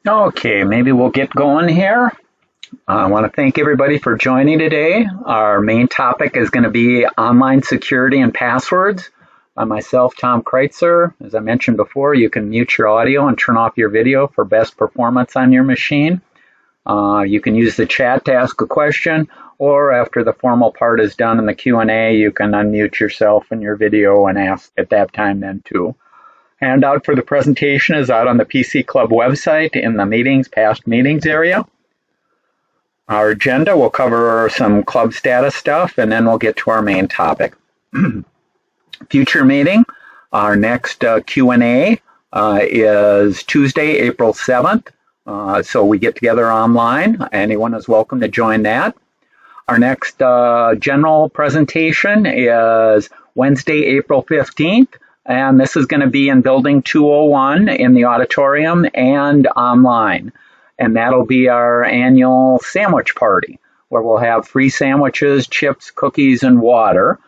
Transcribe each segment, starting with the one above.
Okay, maybe we'll get going here. I want to thank everybody for joining today. Our main topic is going to be online security and passwords. By myself, Tom Kreuzer. As I mentioned before, you can mute your audio and turn off your video for best performance on your machine. You can use the chat to ask a question, or after the formal part is done in the Q&A, you can unmute yourself and your video and ask at that time then too. Handout for the presentation is out on the PC Club website in the past meetings area. Our agenda will cover some club status stuff, and then we'll get to our main topic. Future meeting, our next Q&A is Tuesday, April 7th. So we get together online. Anyone is welcome to join that. Our next general presentation is Wednesday, April 15th. And this is going to be in Building 201 in the auditorium and online. And that'll be our annual sandwich party, where we'll have free sandwiches, chips, cookies, and water.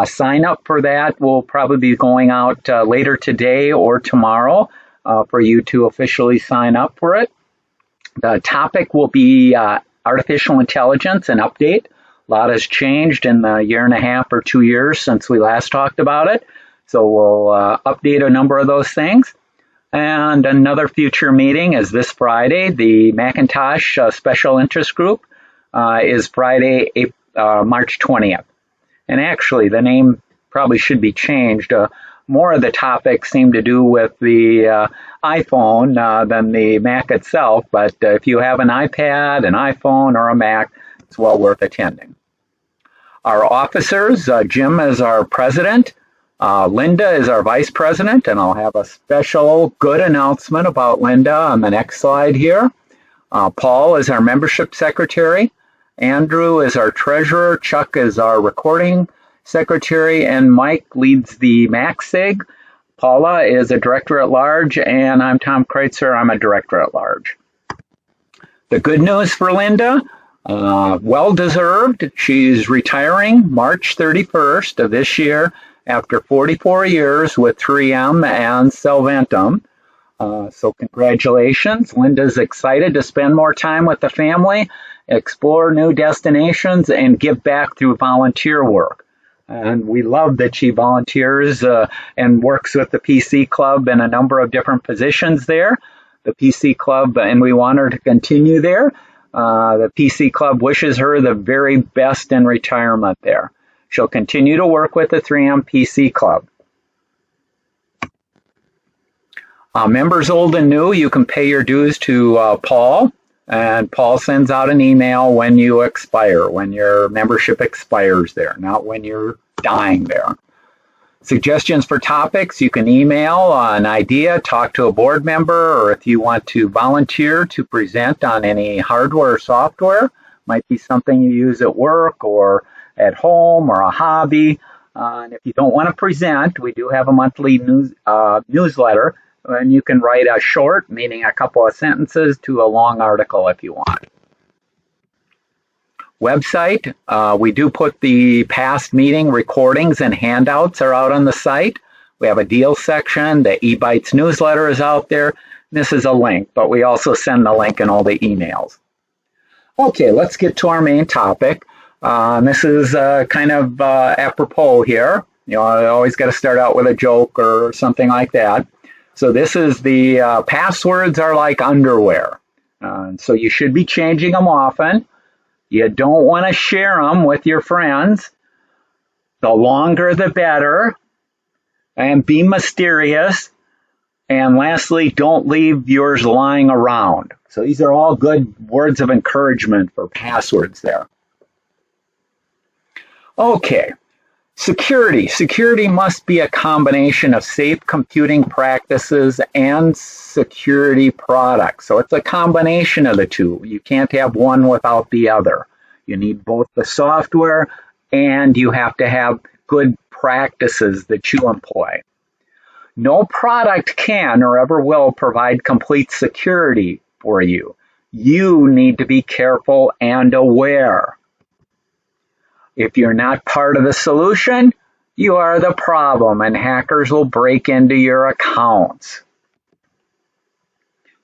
Sign up for that will probably be going out later today or tomorrow for you to officially sign up for it. The topic will be artificial intelligence and update. A lot has changed in the year and a half or 2 years since we last talked about it. So we'll update a number of those things. And another future meeting is this Friday. The Macintosh Special Interest Group is Friday, March 20th. And actually, the name probably should be changed. More of the topics seem to do with the iPhone than the Mac itself. But if you have an iPad, an iPhone, or a Mac, it's well worth attending. Our officers, Jim is our president. Linda is our vice president, and I'll have a special good announcement about Linda on the next slide here. Paul is our membership secretary. Andrew is our treasurer. Chuck is our recording secretary, and Mike leads the MacSig. Paula is a director at large, and I'm Tom Kreuzer. I'm a director at large. The good news for Linda, well deserved. She's retiring March 31st of this year, after 44 years with 3M and Solventum. So congratulations. Linda's excited to spend more time with the family, explore new destinations, and give back through volunteer work. And we love that she volunteers and works with the PC Club in a number of different positions there. The PC Club, and we want her to continue there. The PC Club wishes her the very best in retirement there. She'll continue to work with the 3M PC Club. Members old and new, you can pay your dues to Paul, and Paul sends out an email when you expire, when your membership expires there, not when you're dying there. Suggestions for topics, you can email an idea, talk to a board member, or if you want to volunteer to present on any hardware or software, might be something you use at work or at home or a hobby. And if you don't want to present, we do have a monthly newsletter, and you can write a short, meaning a couple of sentences, to a long article if you want. Website, we do put the past meeting recordings and handouts are out on the site. We have a deal section. The eBytes newsletter is out there. This is a link, but we also send the link in all the emails. Okay, let's get to our main topic. This is kind of apropos here. You know, I always got to start out with a joke or something like that. So this is the passwords are like underwear. So you should be changing them often. You don't want to share them with your friends. The longer the better. And be mysterious. And lastly, don't leave yours lying around. So these are all good words of encouragement for passwords there. Okay, security. Security must be a combination of safe computing practices and security products. So it's a combination of the two. You can't have one without the other. You need both the software and you have to have good practices that you employ. No product can or ever will provide complete security for you. You need to be careful and aware. If you're not part of the solution, you are the problem, and hackers will break into your accounts.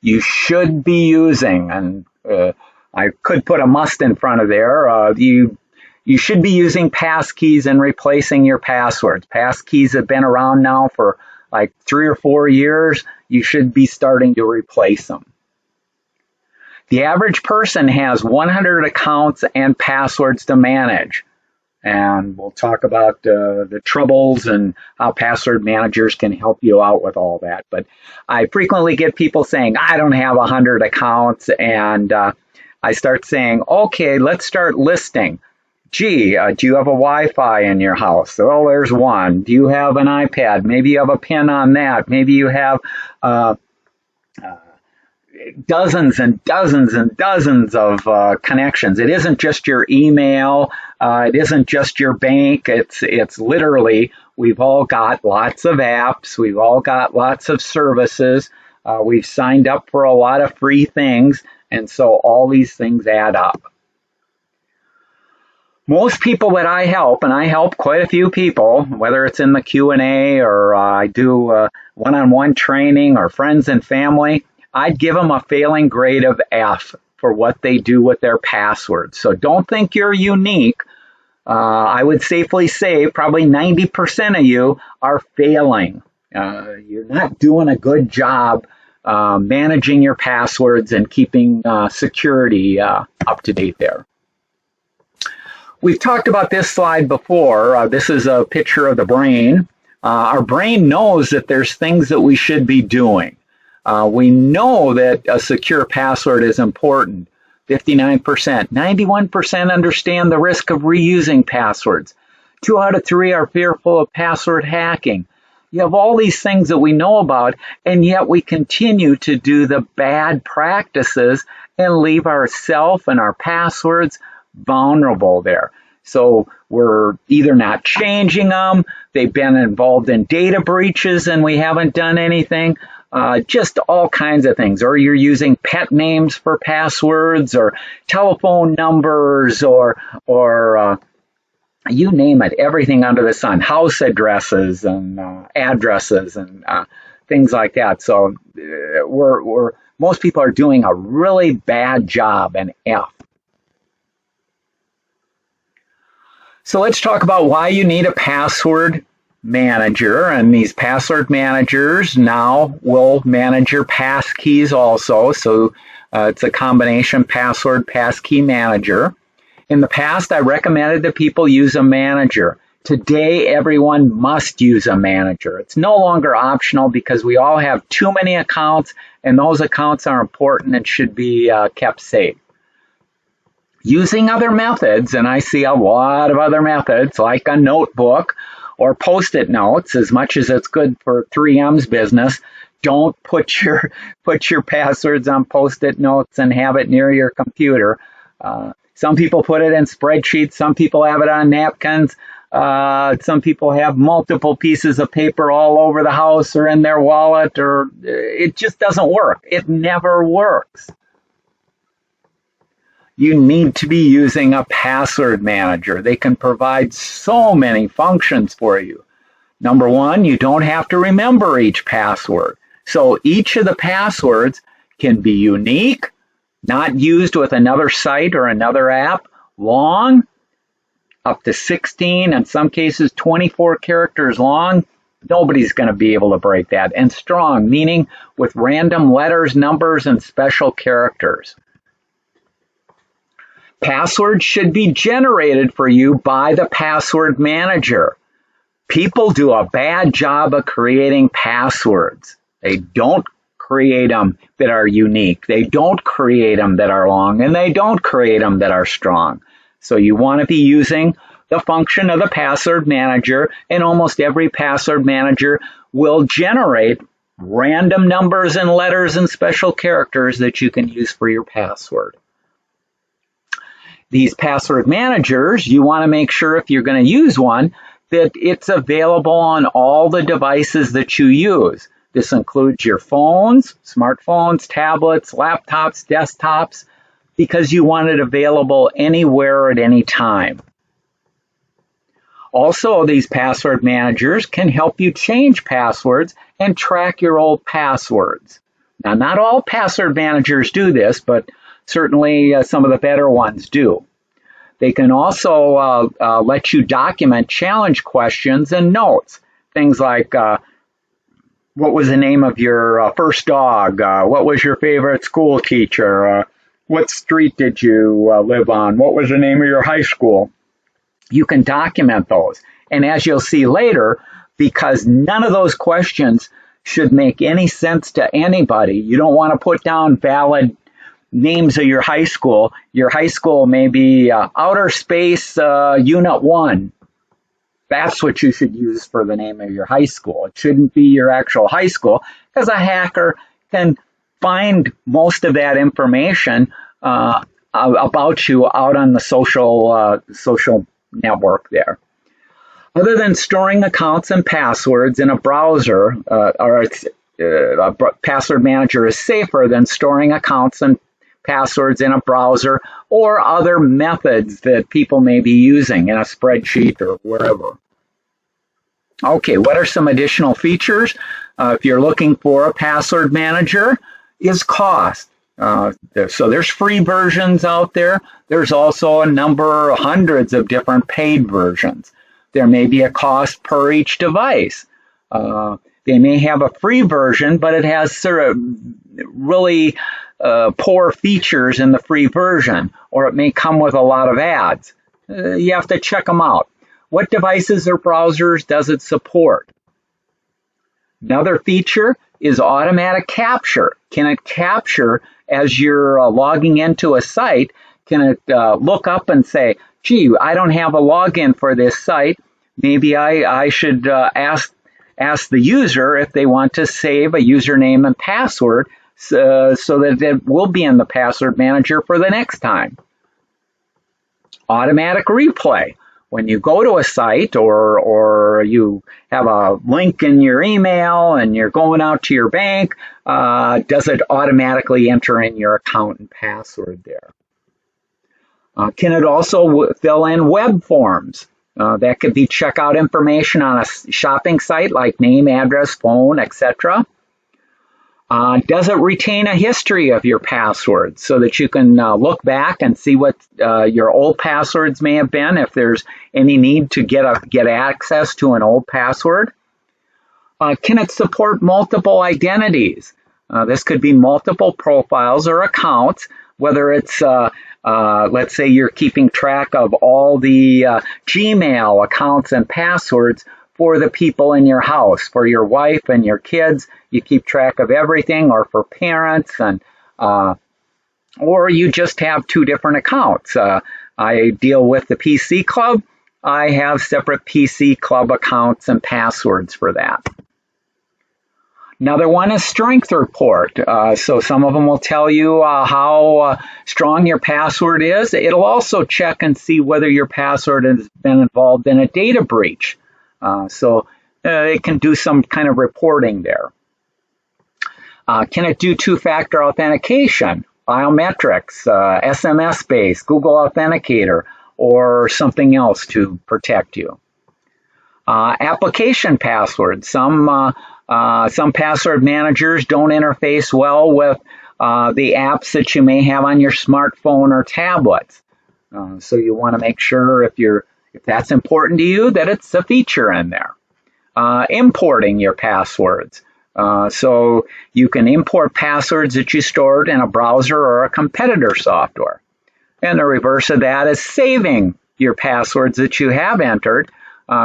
you should be using, and I could put a must in front of there, you should be using passkeys and replacing your passwords. Passkeys have been around now for like 3 or 4 years. You should be starting to replace them. The average person has 100 accounts and passwords to manage. And we'll talk about the troubles and how password managers can help you out with all that. But I frequently get people saying, I don't have 100 accounts. And I start saying, okay, let's start listing. Gee, do you have a Wi-Fi in your house? Oh, there's one. Do you have an iPad? Maybe you have a pin on that. Maybe you have dozens and dozens and dozens of connections. It isn't just your email. It isn't just your bank. It's literally, we've all got lots of apps. We've all got lots of services. We've signed up for a lot of free things. And so all these things add up. Most people that I help, and I help quite a few people, whether it's in the Q&A or I do one-on-one training or friends and family, I'd give them a failing grade of F for what they do with their passwords. So don't think you're unique. I would safely say probably 90% of you are failing. You're not doing a good job managing your passwords and keeping security up to date there. We've talked about this slide before. This is a picture of the brain. Our brain knows that there's things that we should be doing. We know that a secure password is important. 59%. 91% understand the risk of reusing passwords. 2 out of 3 are fearful of password hacking. You have all these things that we know about, and yet we continue to do the bad practices and leave ourselves and our passwords vulnerable there. So we're either not changing them, they've been involved in data breaches and we haven't done anything, just all kinds of things. Or you're using pet names for passwords or telephone numbers or you name it, everything under the sun, house addresses and addresses and things like that. So most people are doing a really bad job in F. So let's talk about why you need a password manager, and these password managers now will manage your passkeys also. So it's a combination password passkey manager. In the past, I recommended that people use a manager. Today, everyone must use a manager. It's no longer optional because we all have too many accounts, and those accounts are important and should be kept safe. Using other methods, and I see a lot of other methods like a notebook or Post-it notes, as much as it's good for 3M's business, don't put your passwords on Post-it notes and have it near your computer. Some people put it in spreadsheets, some people have it on napkins, some people have multiple pieces of paper all over the house or in their wallet, or it just doesn't work. It never works. You need to be using a password manager. They can provide so many functions for you. Number one, you don't have to remember each password. So each of the passwords can be unique, not used with another site or another app, long, up to 16, in some cases 24 characters long. Nobody's going to be able to break that. And strong, meaning with random letters, numbers, and special characters. Passwords should be generated for you by the password manager. People do a bad job of creating passwords. They don't create them that are unique. They don't create them that are long, and they don't create them that are strong. So you want to be using the function of the password manager, and almost every password manager will generate random numbers and letters and special characters that you can use for your password. These password managers, you want to make sure if you're going to use one, that it's available on all the devices that you use. This includes your phones, smartphones, tablets, laptops, desktops, because you want it available anywhere at any time. Also, these password managers can help you change passwords and track your old passwords. Now, not all password managers do this, but certainly some of the better ones do. They can also let you document challenge questions and notes. Things like, what was the name of your first dog? What was your favorite school teacher? What street did you live on? What was the name of your high school? You can document those. And as you'll see later, because none of those questions should make any sense to anybody, you don't want to put down valid names of your high school. Your high school may be Outer Space Unit 1. That's what you should use for the name of your high school. It shouldn't be your actual high school, because a hacker can find most of that information about you out on the social network there. Other than storing accounts and passwords in a browser, a password manager is safer than storing accounts and passwords in a browser or other methods that people may be using in a spreadsheet or wherever. Okay, what are some additional features? If you're looking for a password manager, is cost. So there's free versions out there. There's also a number, hundreds of different paid versions. There may be a cost per each device. They may have a free version, but it has sort of really poor features in the free version, or it may come with a lot of ads. You have to check them out. What devices or browsers does it support? Another feature is automatic capture. Can it capture as you're logging into a site? Can it look up and say, gee, I don't have a login for this site. Maybe I should ask the user if they want to save a username and password so that it will be in the password manager for the next time. Automatic replay. When you go to a site or you have a link in your email and you're going out to your bank, does it automatically enter in your account and password there? Can it also fill in web forms? That could be checkout information on a shopping site like name, address, phone, etc. Does it retain a history of your passwords so that you can look back and see what your old passwords may have been if there's any need to get access to an old password? Can it support multiple identities? This could be multiple profiles or accounts, whether it's let's say you're keeping track of all the Gmail accounts and passwords for the people in your house, for your wife and your kids. You keep track of everything, or for parents, and or you just have two different accounts. I deal with the PC Club. I have separate PC Club accounts and passwords for that. Another one is strength report. So some of them will tell you how strong your password is. It'll also check and see whether your password has been involved in a data breach. So it can do some kind of reporting there. Can it do two-factor authentication, biometrics, SMS-based, Google Authenticator, or something else to protect you? Application passwords. Some password managers don't interface well with the apps that you may have on your smartphone or tablets. So you want to make sure if that's important to you, that it's a feature in there. Importing your passwords. So you can import passwords that you stored in a browser or a competitor software. And the reverse of that is saving your passwords that you have entered.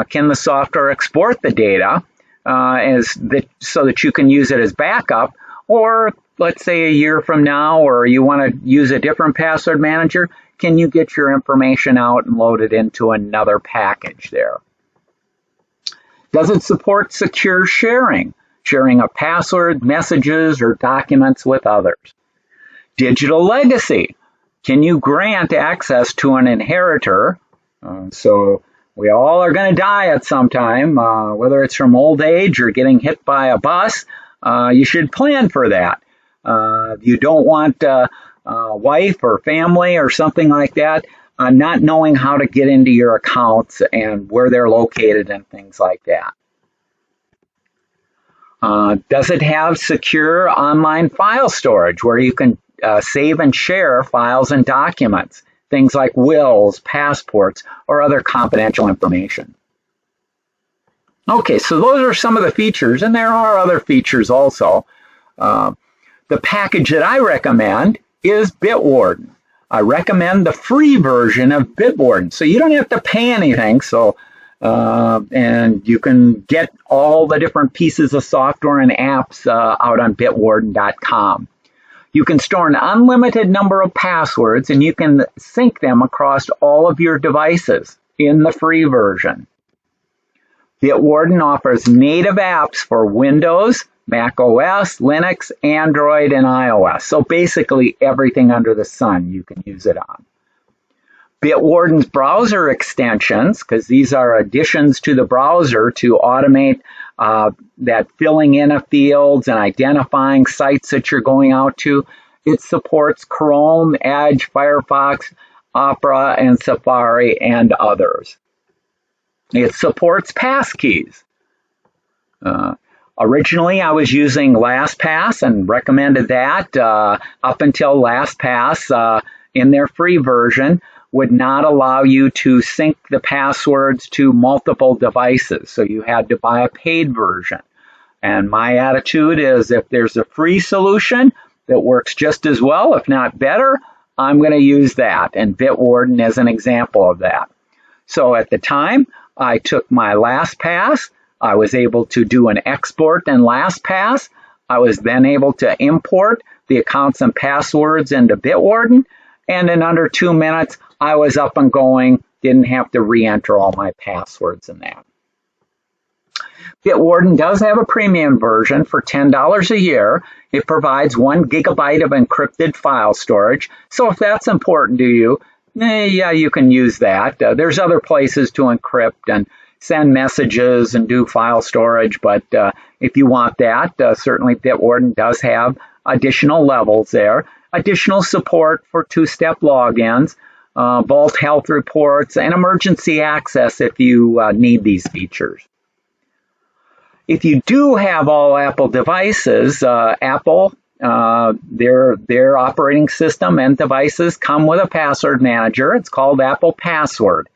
Can the software export the data so that you can use it as backup? Or let's say a year from now, or you want to use a different password manager, can you get your information out and load it into another package there? Does it support secure sharing? Sharing of password, messages, or documents with others. Digital legacy. Can you grant access to an inheritor? So we all are going to die at some time, whether it's from old age or getting hit by a bus. You should plan for that. You don't want a wife or family or something like that not knowing how to get into your accounts and where they're located and things like that. Does it have secure online file storage where you can save and share files and documents, things like wills, passports, or other confidential information? Okay, so those are some of the features, and there are other features also. The package that I recommend is Bitwarden. I recommend the free version of Bitwarden, so you don't have to pay anything. So, and you can get all the different pieces of software and apps out on bitwarden.com. You can store an unlimited number of passwords, and you can sync them across all of your devices in the free version. Bitwarden offers native apps for Windows, Mac OS, Linux, Android, and iOS. So basically everything under the sun you can use it on. Bitwarden's browser extensions, because these are additions to the browser to automate that filling in of fields and identifying sites that you're going out to. It supports Chrome, Edge, Firefox, Opera, and Safari, and others. It supports passkeys. Originally, I was using LastPass and recommended that up until LastPass in their free version would not allow you to sync the passwords to multiple devices. So you had to buy a paid version. And my attitude is if there's a free solution that works just as well, if not better, I'm going to use that. And Bitwarden is an example of that. So at the time, I took my LastPass. I was able to do an export in LastPass. I was then able to import the accounts and passwords into Bitwarden. And in under 2 minutes, I was up and going, didn't have to re-enter all my passwords in that. Bitwarden does have a premium version for $10 a year. It provides 1 gigabyte of encrypted file storage. So if that's important to you, yeah, you can use that. There's other places to encrypt and send messages and do file storage, but if you want that, certainly Bitwarden does have additional levels there. Additional support for two-step logins, both health reports and emergency access if you need these features. If you do have all Apple devices, Apple, their operating system and devices come with a password manager. It's called Apple Password.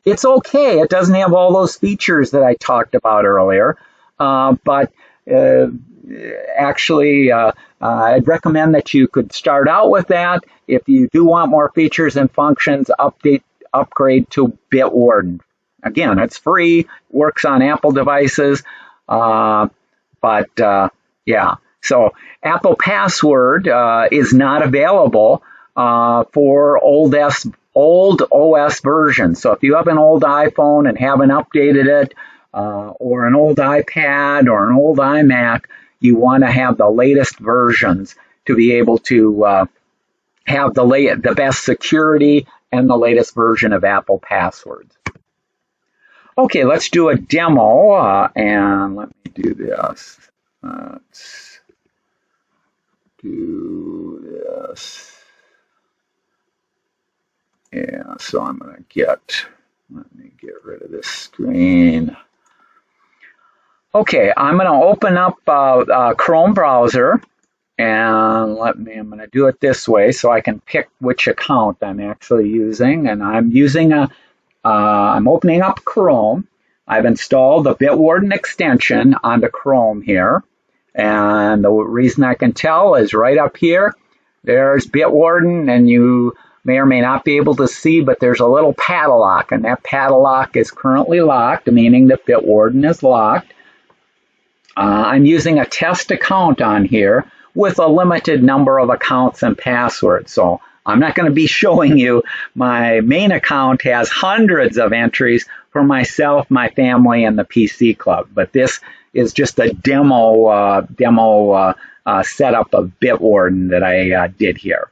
It's okay. It doesn't have all those features that I talked about earlier, but actually, I'd recommend that you could start out with that. If you do want more features and functions, upgrade to Bitwarden. Again, it's free, works on Apple devices, yeah. So Apple Password is not available for old OS versions. So if you have an old iPhone and haven't updated it, or an old iPad or an old iMac, you want to have the latest versions to be able to have the best security and the latest version of Apple Passwords. Okay, let's do a demo, and let me do this. Let's do this. Yeah, so I'm going to let me get rid of this screen. Okay, I'm going to open up Chrome browser, and I'm going to do it this way so I can pick which account I'm actually using. And I'm using I'm opening up Chrome. I've installed the Bitwarden extension onto Chrome here. And the reason I can tell is right up here, there's Bitwarden, and you may or may not be able to see, but there's a little padlock, and that padlock is currently locked, meaning that Bitwarden is locked. I'm using a test account on here with a limited number of accounts and passwords. So I'm not going to be showing you my main account has hundreds of entries for myself, my family, and the PC Club. But this is just a demo setup of Bitwarden that I did here.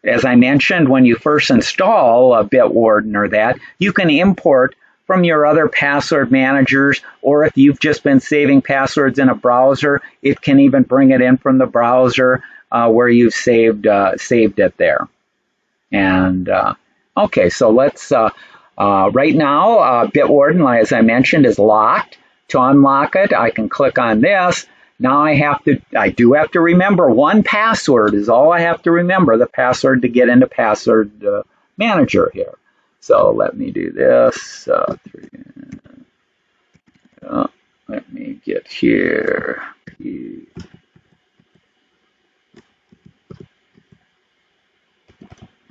As I mentioned, when you first install a Bitwarden or that, you can import from your other password managers, or if you've just been saving passwords in a browser, it can even bring it in from the browser where you've saved it there. And okay, so let's right now Bitwarden, as I mentioned, is locked. To unlock it, I can click on this. Now I do have to remember one password is all I have to remember, the password to get into Password Manager here. So let me do this. Let me get here.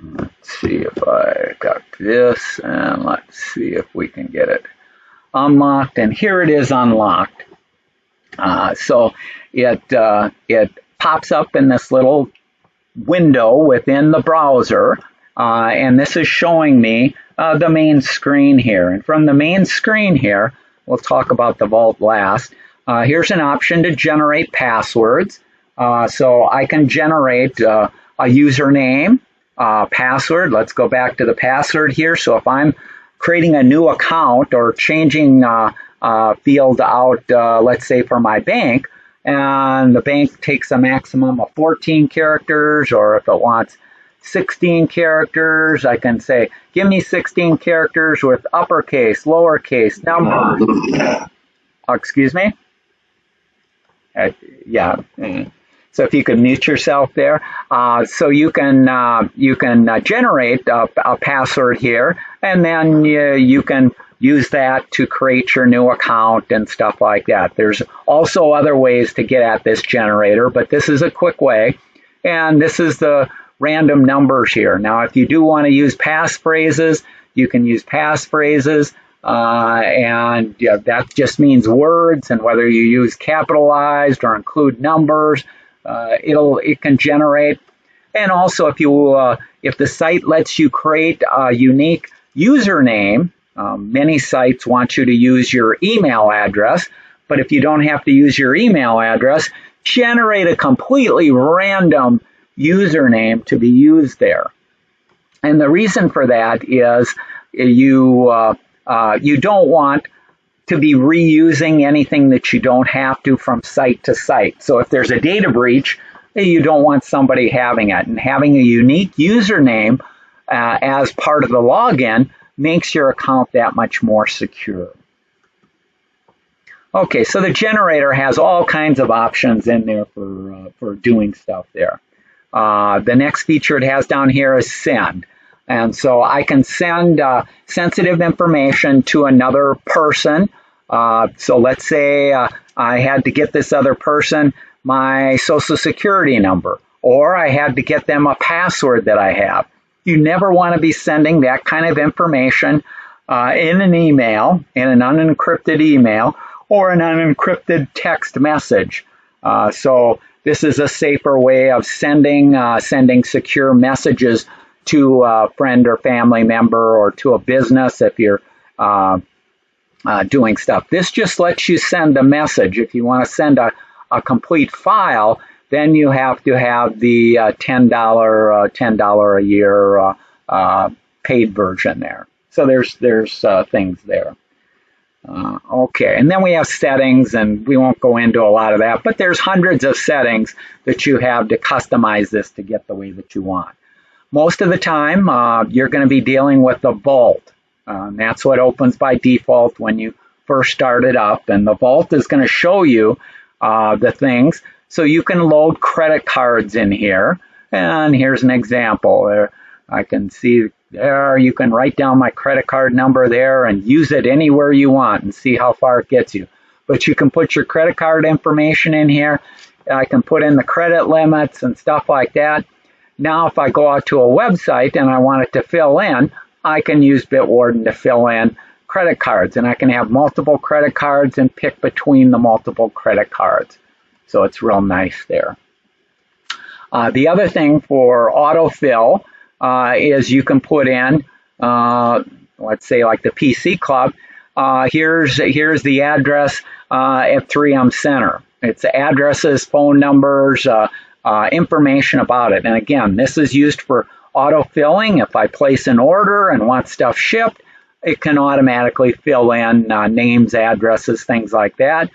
Let's see if I got this, and let's see if we can get it unlocked. And here it is unlocked. So it pops up in this little window within the browser, and this is showing me the main screen here. And from the main screen here, we'll talk about the Vault last. Here's an option to generate passwords. So I can generate a username, password. Let's go back to the password here. So if I'm creating a new account or changing field out, let's say for my bank, and the bank takes a maximum of 14 characters, or if it wants 16 characters, I can say, give me 16 characters with uppercase, lowercase, numbers. Excuse me? Yeah. So if you could mute yourself there. So you can generate a password here, and then you can use that to create your new account and stuff like that. There's also other ways to get at this generator, but this is a quick way. And this is the random numbers here. Now, if you do want to use passphrases, you can use passphrases. And that just means words, and whether you use capitalized or include numbers, it can generate. And also, if the site lets you create a unique username, many sites want you to use your email address, but if you don't have to use your email address, generate a completely random username to be used there. And the reason for that is you don't want to be reusing anything that you don't have to from site to site. So if there's a data breach, you don't want somebody having it. And having a unique username as part of the login makes your account that much more secure. Okay, so the generator has all kinds of options in there for doing stuff there. The next feature it has down here is send. And so I can send sensitive information to another person. So let's say I had to get this other person my social security number, or I had to get them a password that I have. You never want to be sending that kind of information in an email, in an unencrypted email, or an unencrypted text message. So this is a safer way of sending secure messages to a friend or family member, or to a business if you're doing stuff. This just lets you send a message. If you want to send a complete file, then you have to have the $10 a year paid version there. So there's things there. Okay, and then we have settings, and we won't go into a lot of that, but there's hundreds of settings that you have to customize this to get the way that you want. Most of the time, you're going to be dealing with the Vault. That's what opens by default when you first start it up, and the Vault is going to show you the things. So you can load credit cards in here, and here's an example. I can see there, you can write down my credit card number there and use it anywhere you want and see how far it gets you. But you can put your credit card information in here. I can put in the credit limits and stuff like that. Now, if I go out to a website and I want it to fill in, I can use Bitwarden to fill in credit cards, and I can have multiple credit cards and pick between the multiple credit cards. So it's real nice there. The other thing for autofill is you can put in, let's say like the PC Club, here's the address at 3M Center. It's addresses, phone numbers, information about it. And again, this is used for autofilling. If I place an order and want stuff shipped, it can automatically fill in names, addresses, things like that.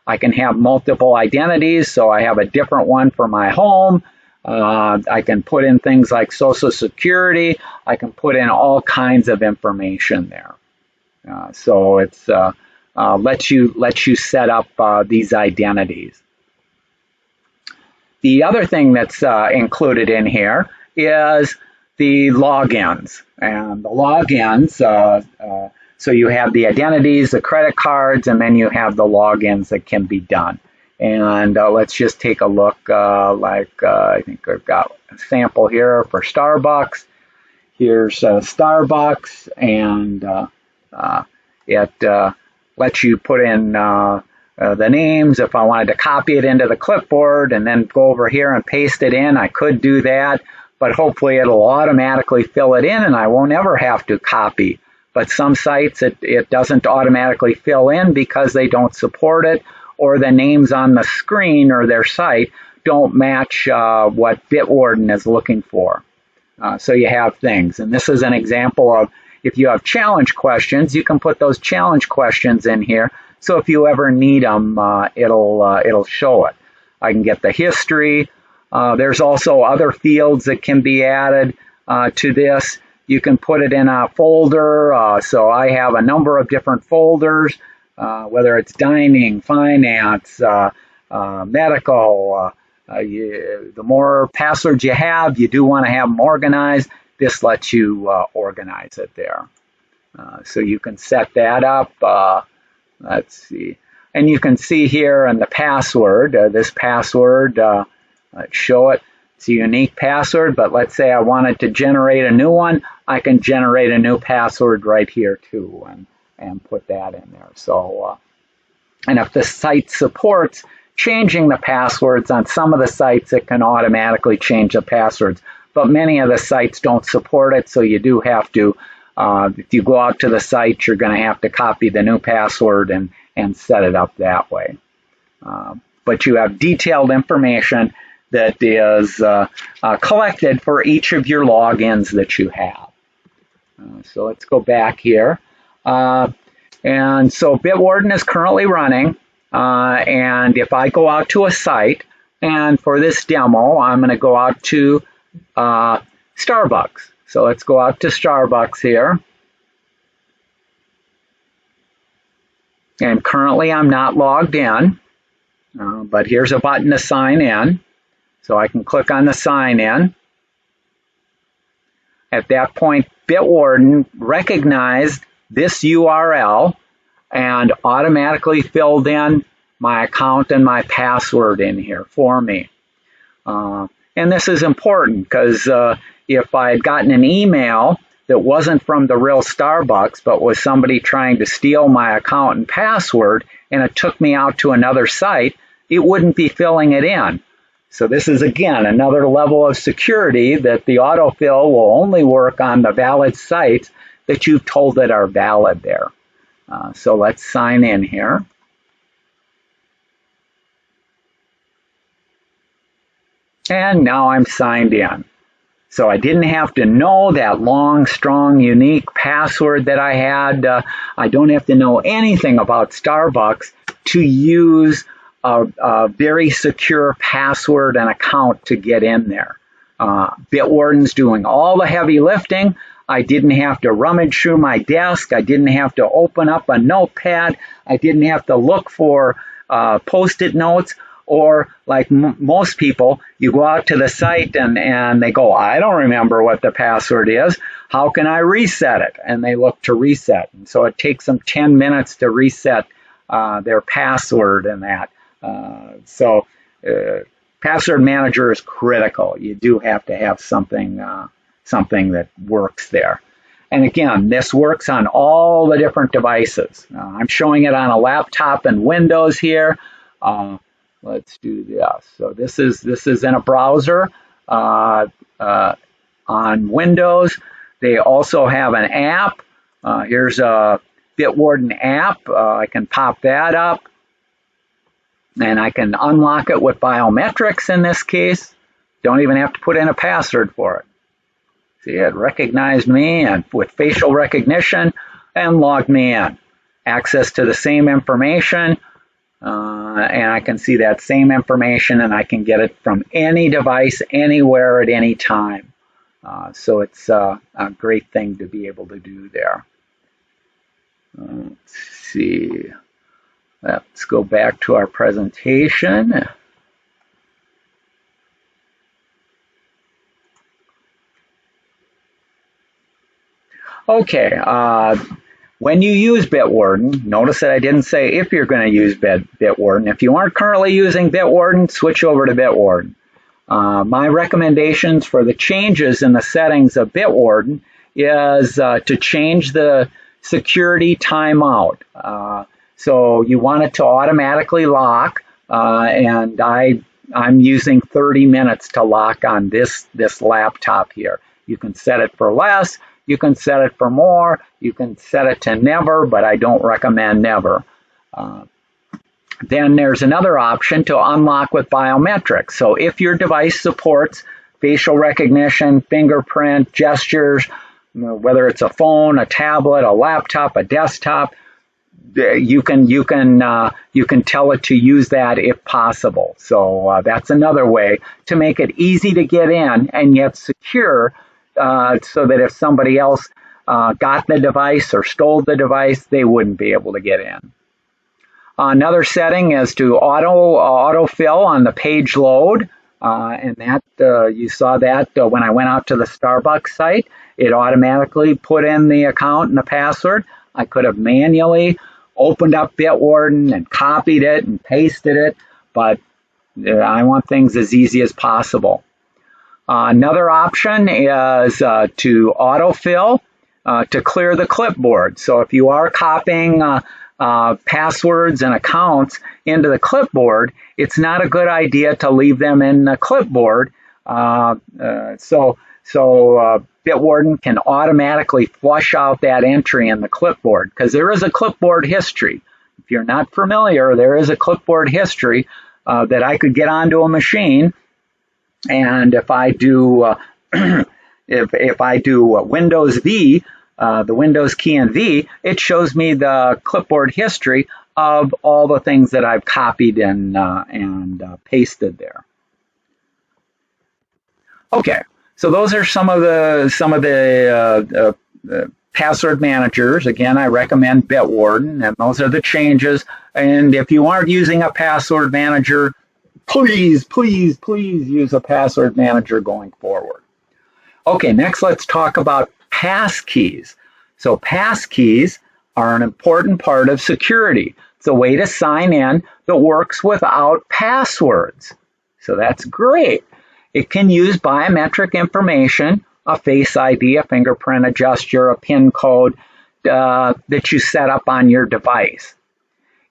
I can have multiple identities, so I have a different one for my home. I can put in things like Social Security. I can put in all kinds of information there. So it's lets you set up these identities. The other thing that's included in here is the logins. And the logins, so you have the identities, the credit cards, and then you have the logins that can be done. And let's just take a look, I think I've got a sample here for Starbucks. Here's Starbucks, and it lets you put in the names. If I wanted to copy it into the clipboard and then go over here and paste it in, I could do that, but hopefully it'll automatically fill it in and I won't ever have to copy. But some sites it doesn't automatically fill in because they don't support it, or the names on the screen or their site don't match what Bitwarden is looking for. So you have things, and this is an example of if you have challenge questions, you can put those challenge questions in here. So if you ever need them, it'll show it. I can get the history. There's also other fields that can be added to this. You can put it in a folder. So I have a number of different folders, whether it's dining, finance, medical. The more passwords you have, you do want to have them organized. This lets you organize it there. So you can set that up. Let's see. And you can see here in the password, this password, let's show it. It's a unique password, but let's say I wanted to generate a new one. I can generate a new password right here too and put that in there. So, and if the site supports changing the passwords, on some of the sites it can automatically change the passwords, but many of the sites don't support it, so you do have to, if you go out to the site, you're going to have to copy the new password and set it up that way. But you have detailed information that is collected for each of your logins that you have. So let's go back here. And so Bitwarden is currently running. And if I go out to a site, and for this demo, I'm going to go out to Starbucks. So let's go out to Starbucks here. And currently I'm not logged in, but here's a button to sign in. So I can click on the sign in. At that point, Bitwarden recognized this URL and automatically filled in my account and my password in here for me. And this is important because if I had gotten an email that wasn't from the real Starbucks, but was somebody trying to steal my account and password, and it took me out to another site, it wouldn't be filling it in. So this is, again, another level of security that the autofill will only work on the valid sites that you've told it are valid there. So let's sign in here. And now I'm signed in. So I didn't have to know that long, strong, unique password that I had. I don't have to know anything about Starbucks to use a very secure password and account to get in there. Bitwarden's doing all the heavy lifting. I didn't have to rummage through my desk. I didn't have to open up a notepad. I didn't have to look for Post-it notes. Or like most people, you go out to the site and they go, I don't remember what the password is. How can I reset it? And they look to reset. And so it takes them 10 minutes to reset their password and that. So password manager is critical. You do have to have something that works there. And again, this works on all the different devices. I'm showing it on a laptop and Windows here. Let's do this. So this is in a browser on Windows. They also have an app. Here's a Bitwarden app. I can pop that up, and I can unlock it with biometrics in this case. Don't even have to put in a password for it. See, it recognized me and with facial recognition and logged me in. Access to the same information. And I can see that same information, and I can get it from any device, anywhere, at any time. So it's a great thing to be able to do there. Let's see. Let's go back to our presentation. Okay, when you use Bitwarden, notice that I didn't say if you're going to use Bitwarden. If you aren't currently using Bitwarden, switch over to Bitwarden. My recommendations for the changes in the settings of Bitwarden is to change the security timeout. So you want it to automatically lock, and I'm using 30 minutes to lock on this laptop here. You can set it for less, you can set it for more, you can set it to never, but I don't recommend never. Then there's another option to unlock with biometrics. So if your device supports facial recognition, fingerprint, gestures, whether it's a phone, a tablet, a laptop, a desktop, you can tell it to use that if possible. So that's another way to make it easy to get in and yet secure, so that if somebody else got the device or stole the device, they wouldn't be able to get in. Another setting is to autofill on the page load, and that you saw that when I went out to the Starbucks site, it automatically put in the account and the password. I could have manually opened up Bitwarden and copied it and pasted it, but I want things as easy as possible. Another option is to autofill to clear the clipboard. So if you are copying passwords and accounts into the clipboard, it's not a good idea to leave them in the clipboard. So Bitwarden can automatically flush out that entry in the clipboard, because there is a clipboard history. If you're not familiar, there is a clipboard history that I could get onto a machine, and if I do if I do Windows V, the Windows key in V, it shows me the clipboard history of all the things that I've copied and pasted there. Okay, so those are some of the password managers. Again, I recommend Bitwarden, and those are the changes. And if you aren't using a password manager, please use a password manager going forward. Okay, next let's talk about passkeys. So passkeys are an important part of security. It's a way to sign in that works without passwords. So that's great. It can use biometric information, a face ID, a fingerprint, a gesture, a PIN code that you set up on your device.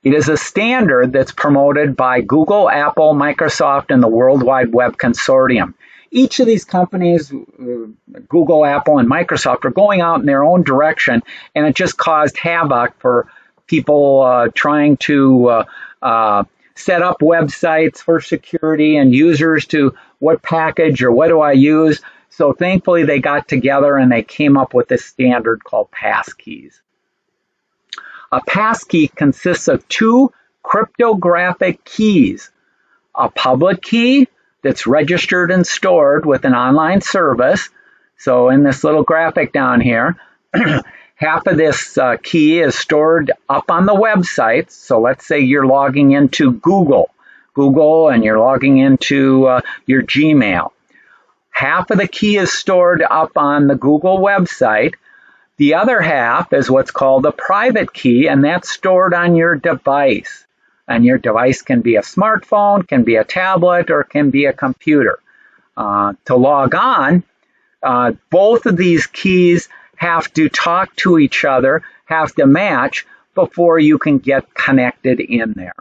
It is a standard that's promoted by Google, Apple, Microsoft, and the World Wide Web Consortium. Each of these companies, Google, Apple, and Microsoft, are going out in their own direction, and it just caused havoc for people trying to set up websites for security and users to what package or what do I use. So thankfully they got together and they came up with this standard called passkeys. A passkey consists of two cryptographic keys, a public key that's registered and stored with an online service. So in this little graphic down here, half of this key is stored up on the website. So let's say you're logging into Google, and you're logging into your Gmail. Half of the key is stored up on the Google website. The other half is what's called a private key, and that's stored on your device. And your device can be a smartphone, can be a tablet, or can be a computer. To log on, both of these keys have to talk to each other, have to match before you can get connected in there.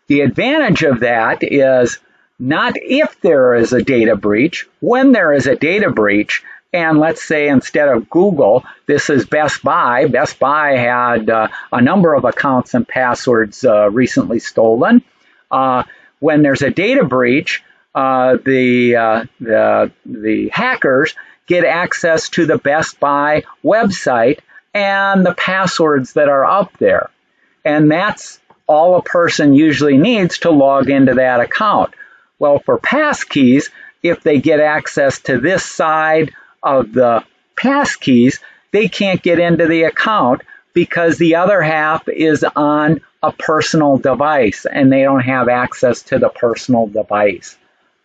The advantage of that is not if there is a data breach, when there is a data breach. And let's say instead of Google, this is Best Buy. Best Buy had a number of accounts and passwords recently stolen. When there's a data breach, the hackers get access to the Best Buy website and the passwords that are up there. And that's all a person usually needs to log into that account. Well, for passkeys, if they get access to this side of the passkeys, they can't get into the account because the other half is on a personal device and they don't have access to the personal device.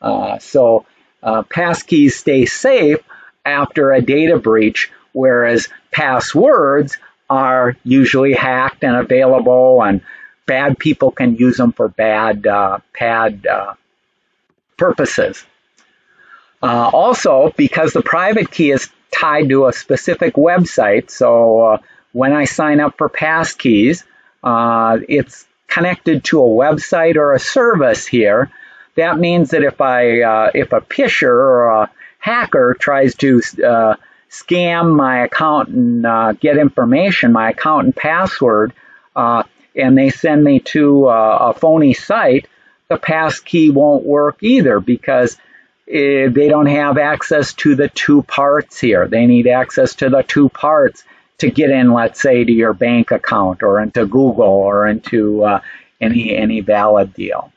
So passkeys stay safe after a data breach, whereas passwords are usually hacked and available, and bad people can use them for bad purposes. Also, because the private key is tied to a specific website, so when I sign up for passkeys, it's connected to a website or a service here. That means that if a pisher or a hacker tries to scam my account and get information, my account and password, and they send me to a phony site, the passkey won't work either, because they don't have access to the two parts here. They need access to the two parts to get in, let's say, to your bank account or into Google or into any valid deal.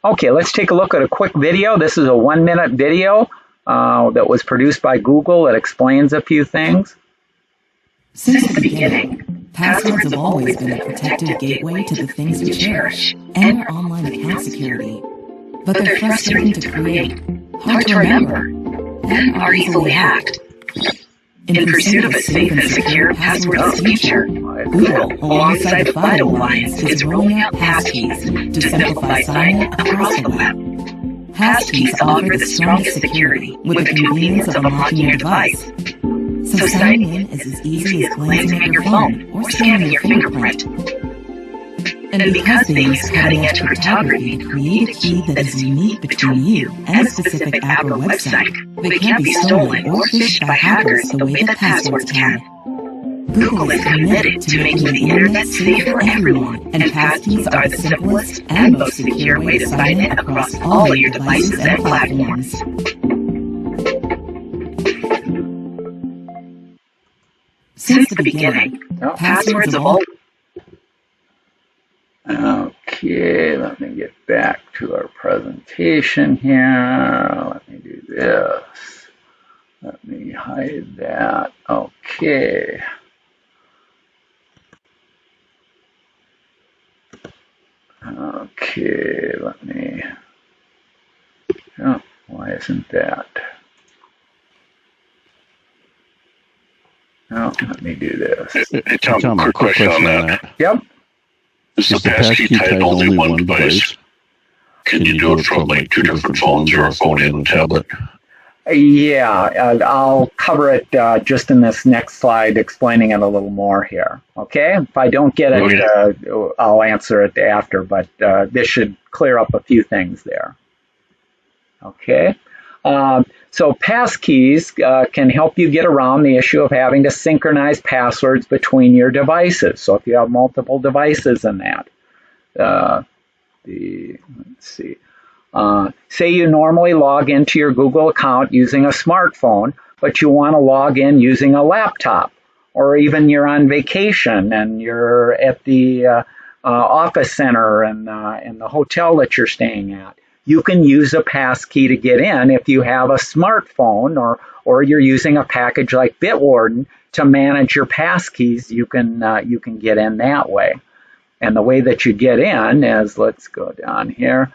Okay, let's take a look at a quick video. This is a 1-minute video that was produced by Google. It explains a few things. Since the beginning, passwords have always been a protective gateway to the things we cherish and our online account security. But they're frustrating to create, hard to remember, and are easily hacked. In pursuit of a safe and secure passwordless future, Google, alongside the FIDO Alliance, is rolling out passkeys to simplify signing across the web. Passkeys offer the strongest security with the convenience of unlocking your device. So signing in is as easy as glancing at your phone or scanning your fingerprint. And because they use cutting-edge cryptography to create a key that is unique between you and a specific app or website, they can't be stolen or phished by hackers the way that passwords can. Google is committed to making the internet safe for everyone, and passkeys are the simplest and most secure way to sign in across all of your devices and platforms. Since the beginning, passwords have always... Okay, let me get back to our presentation here. Let me do this. Let me hide that. Okay. Okay, let me... Oh, why isn't that? Oh, let me do this. Hey, Tom, a quick question on that. Yep. Is the passkey tied to only one device? Can you do it from like two different phones or a phone and a tablet? Yeah, I'll cover it just in this next slide, explaining it a little more here. Okay? If I don't get it, I'll answer it after, but this should clear up a few things there. Okay? So passkeys can help you get around the issue of having to synchronize passwords between your devices. So if you have multiple devices in that, let's see. Say you normally log into your Google account using a smartphone, but you want to log in using a laptop, or even you're on vacation and you're at the office center and the hotel that you're staying at. You can use a passkey to get in if you have a smartphone or you're using a package like Bitwarden to manage your passkeys. You can get in that way. And the way that you get in is, let's go down here.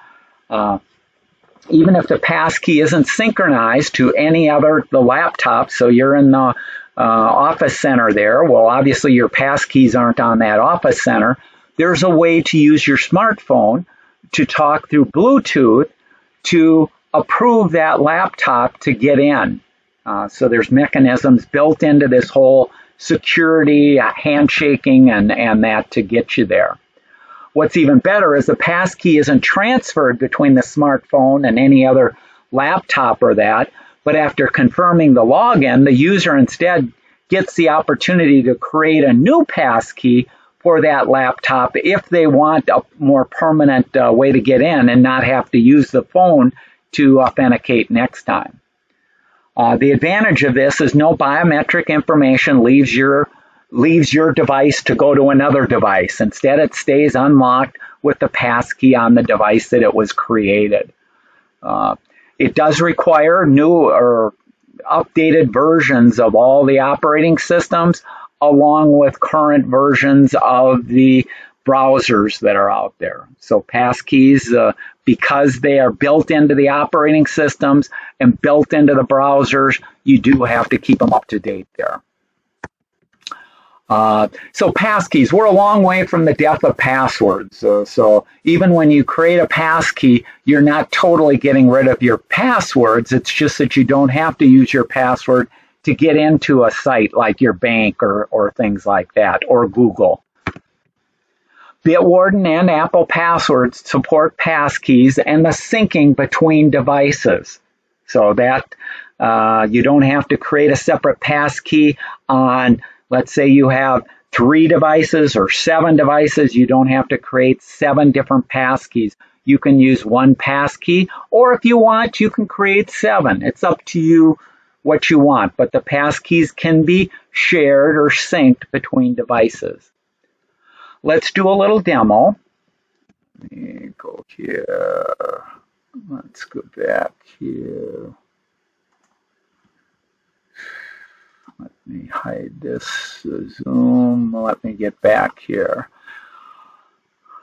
Even if the passkey isn't synchronized to any other the laptop, so you're in the office center there. Well, obviously your passkeys aren't on that office center. There's a way to use your smartphone to talk through Bluetooth to approve that laptop to get in. So there's mechanisms built into this whole security, handshaking, and that to get you there. What's even better is the passkey isn't transferred between the smartphone and any other laptop or that, but after confirming the login, the user instead gets the opportunity to create a new passkey for that laptop if they want a more permanent way to get in and not have to use the phone to authenticate next time. The advantage of this is no biometric information leaves your device to go to another device. Instead, it stays unlocked with the passkey on the device that it was created. It does require new or updated versions of all the operating systems along with current versions of the browsers that are out there. So passkeys, because they are built into the operating systems and built into the browsers, you do have to keep them up to date there. So passkeys, we're a long way from the death of passwords. So even when you create a passkey, you're not totally getting rid of your passwords. It's just that you don't have to use your password to get into a site like your bank or things like that, or Google. Bitwarden and Apple Passwords support passkeys and the syncing between devices. So that you don't have to create a separate passkey on, let's say you have 3 devices or 7 devices. You don't have to create 7 different passkeys. You can use one passkey, or if you want, you can create 7. It's up to you what you want, but the passkeys can be shared or synced between devices. Let's do a little demo. Let me go here. Let's go back here. Let me hide this Zoom. Let me get back here.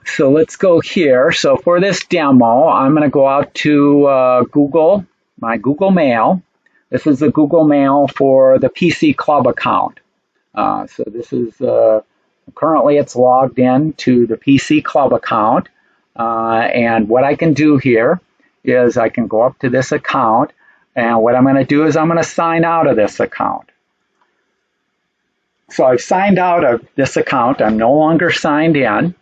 So let's go here. So for this demo, I'm going to go out to Google, my Google Mail. This is the Google Mail for the PC Club account. So this is currently it's logged in to the PC Club account. And what I can do here is I can go up to this account, and what I'm going to do is I'm going to sign out of this account. So I've signed out of this account. I'm no longer signed in,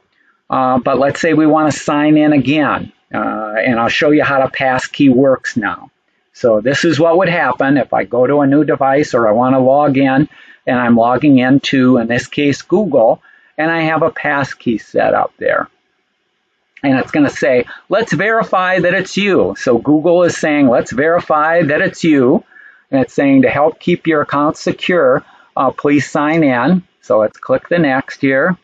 but let's say we want to sign in again, and I'll show you how the passkey works now. So this is what would happen if I go to a new device or I want to log in, and I'm logging into, in this case, Google, and I have a passkey set up there. And it's going to say, let's verify that it's you. So Google is saying, let's verify that it's you. And it's saying, to help keep your account secure, please sign in. So let's click the next here.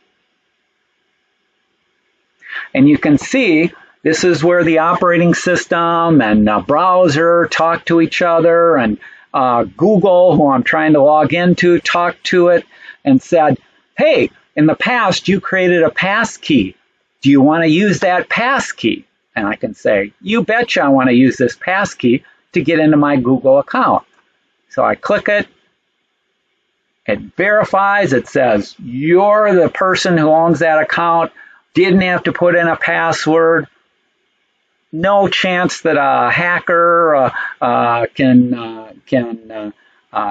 And you can see this is where the operating system and browser talk to each other, and Google, who I'm trying to log into, talked to it and said, hey, in the past you created a passkey. Do you want to use that passkey? And I can say, you betcha I want to use this passkey to get into my Google account. So I click it. It verifies. It says, you're the person who owns that account. Didn't have to put in a password. No chance that a hacker can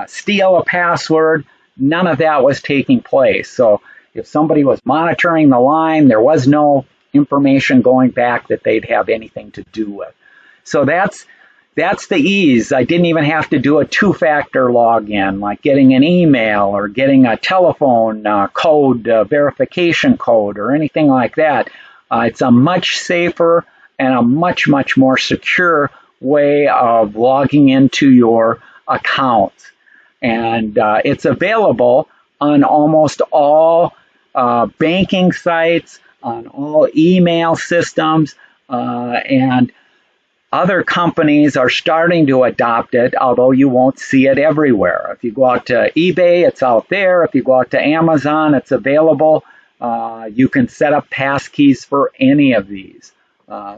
steal a password. None of that was taking place. So if somebody was monitoring the line, there was no information going back that they'd have anything to do with. So that's the ease. I didn't even have to do a 2-factor login, like getting an email or getting a telephone code, verification code, or anything like that. It's a much safer and a much, much more secure way of logging into your accounts. And it's available on almost all banking sites, on all email systems, and other companies are starting to adopt it, although you won't see it everywhere. If you go out to eBay, it's out there. If you go out to Amazon, it's available. You can set up passkeys for any of these.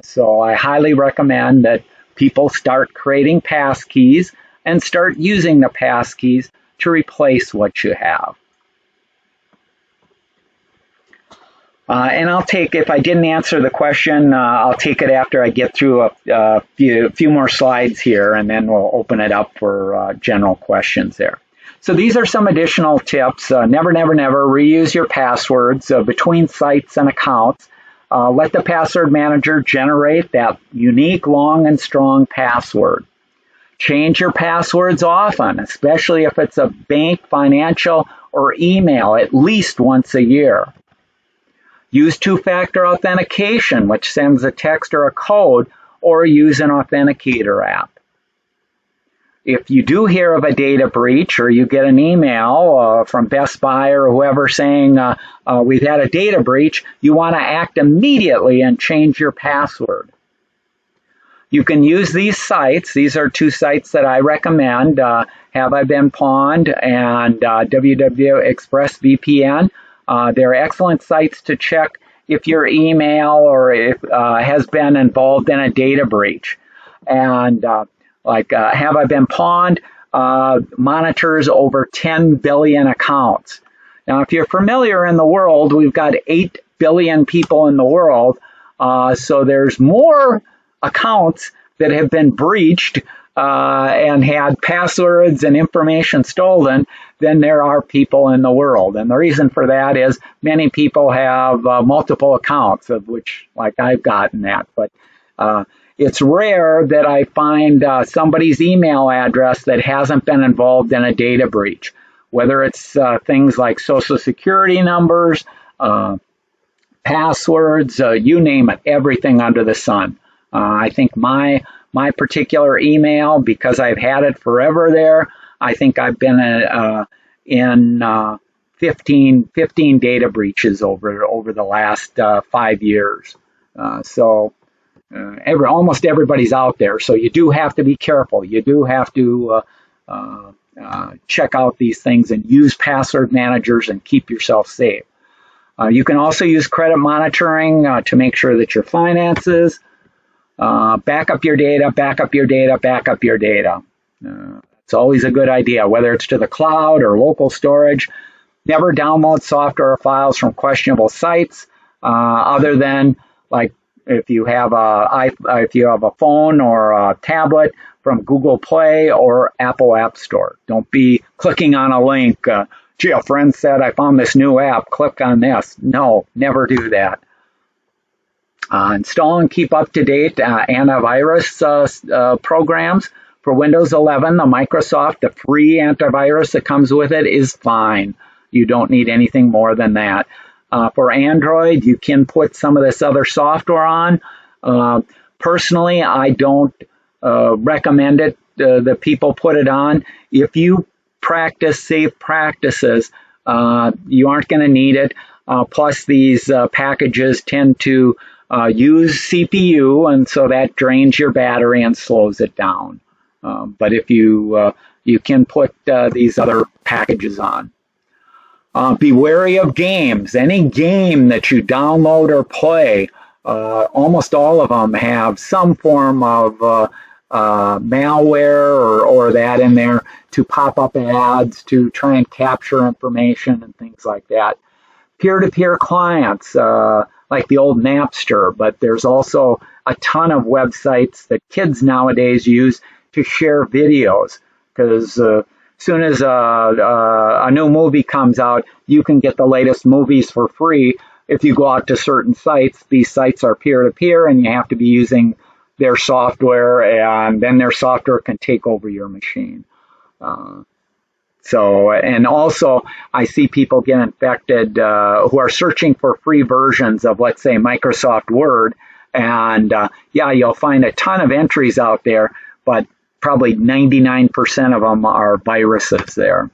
So I highly recommend that people start creating passkeys and start using the passkeys to replace what you have. And I'll take, if I didn't answer the question, I'll take it after I get through a few more slides here, and then we'll open it up for general questions there. So these are some additional tips. Never, never, never reuse your passwords between sites and accounts. Let the password manager generate that unique, long, and strong password. Change your passwords often, especially if it's a bank, financial, or email, at least once a year. Use 2-factor authentication, which sends a text or a code, or use an authenticator app. If you do hear of a data breach, or you get an email from Best Buy or whoever saying we've had a data breach, you want to act immediately and change your password. you can use these sites. These are two sites that I recommend, Have I Been Pawned and www.expressvpn. They're excellent sites to check if your email or if has been involved in a data breach. And Have I Been Pawned monitors over 10 billion accounts. Now, if you're familiar in the world, we've got 8 billion people in the world, so there's more accounts that have been breached and had passwords and information stolen than there are people in the world. And the reason for that is many people have multiple accounts, of which, like, I've gotten that. But it's rare that I find somebody's email address that hasn't been involved in a data breach, whether it's things like social security numbers, passwords, you name it, everything under the sun. I think my particular email, because I've had it forever there, I think I've been in 15 data breaches over the last 5 years. Almost everybody's out there, so you do have to be careful. You do have to check out these things and use password managers and keep yourself safe. You can also use credit monitoring to make sure that your finances, back up your data, back up your data, back up your data. It's always a good idea, whether it's to the cloud or local storage. Never download software or files from questionable sites, other than, like, if you have a phone or a tablet, from Google Play or Apple App Store. Don't be clicking on a link. Gee, a friend said I found this new app. Click on this. No, never do that. Install and keep up-to-date antivirus programs. For Windows 11, the Microsoft, the free antivirus that comes with it is fine. You don't need anything more than that. For Android, you can put some of this other software on. Personally, I don't recommend it. The people put it on. If you practice safe practices, you aren't going to need it. Plus, these packages tend to use CPU, and so that drains your battery and slows it down. But if you can put these other packages on. Be wary of games. Any game that you download or play, almost all of them have some form of malware or that in there to pop up ads to try and capture information and things like that. Peer-to-peer clients, like the old Napster, but there's also a ton of websites that kids nowadays use to share videos, because as soon as a new movie comes out, you can get the latest movies for free. If you go out to certain sites, these sites are peer-to-peer, and you have to be using their software, and then their software can take over your machine. And also, I see people get infected who are searching for free versions of, let's say, Microsoft Word, and you'll find a ton of entries out there, but probably 99% of them are viruses there.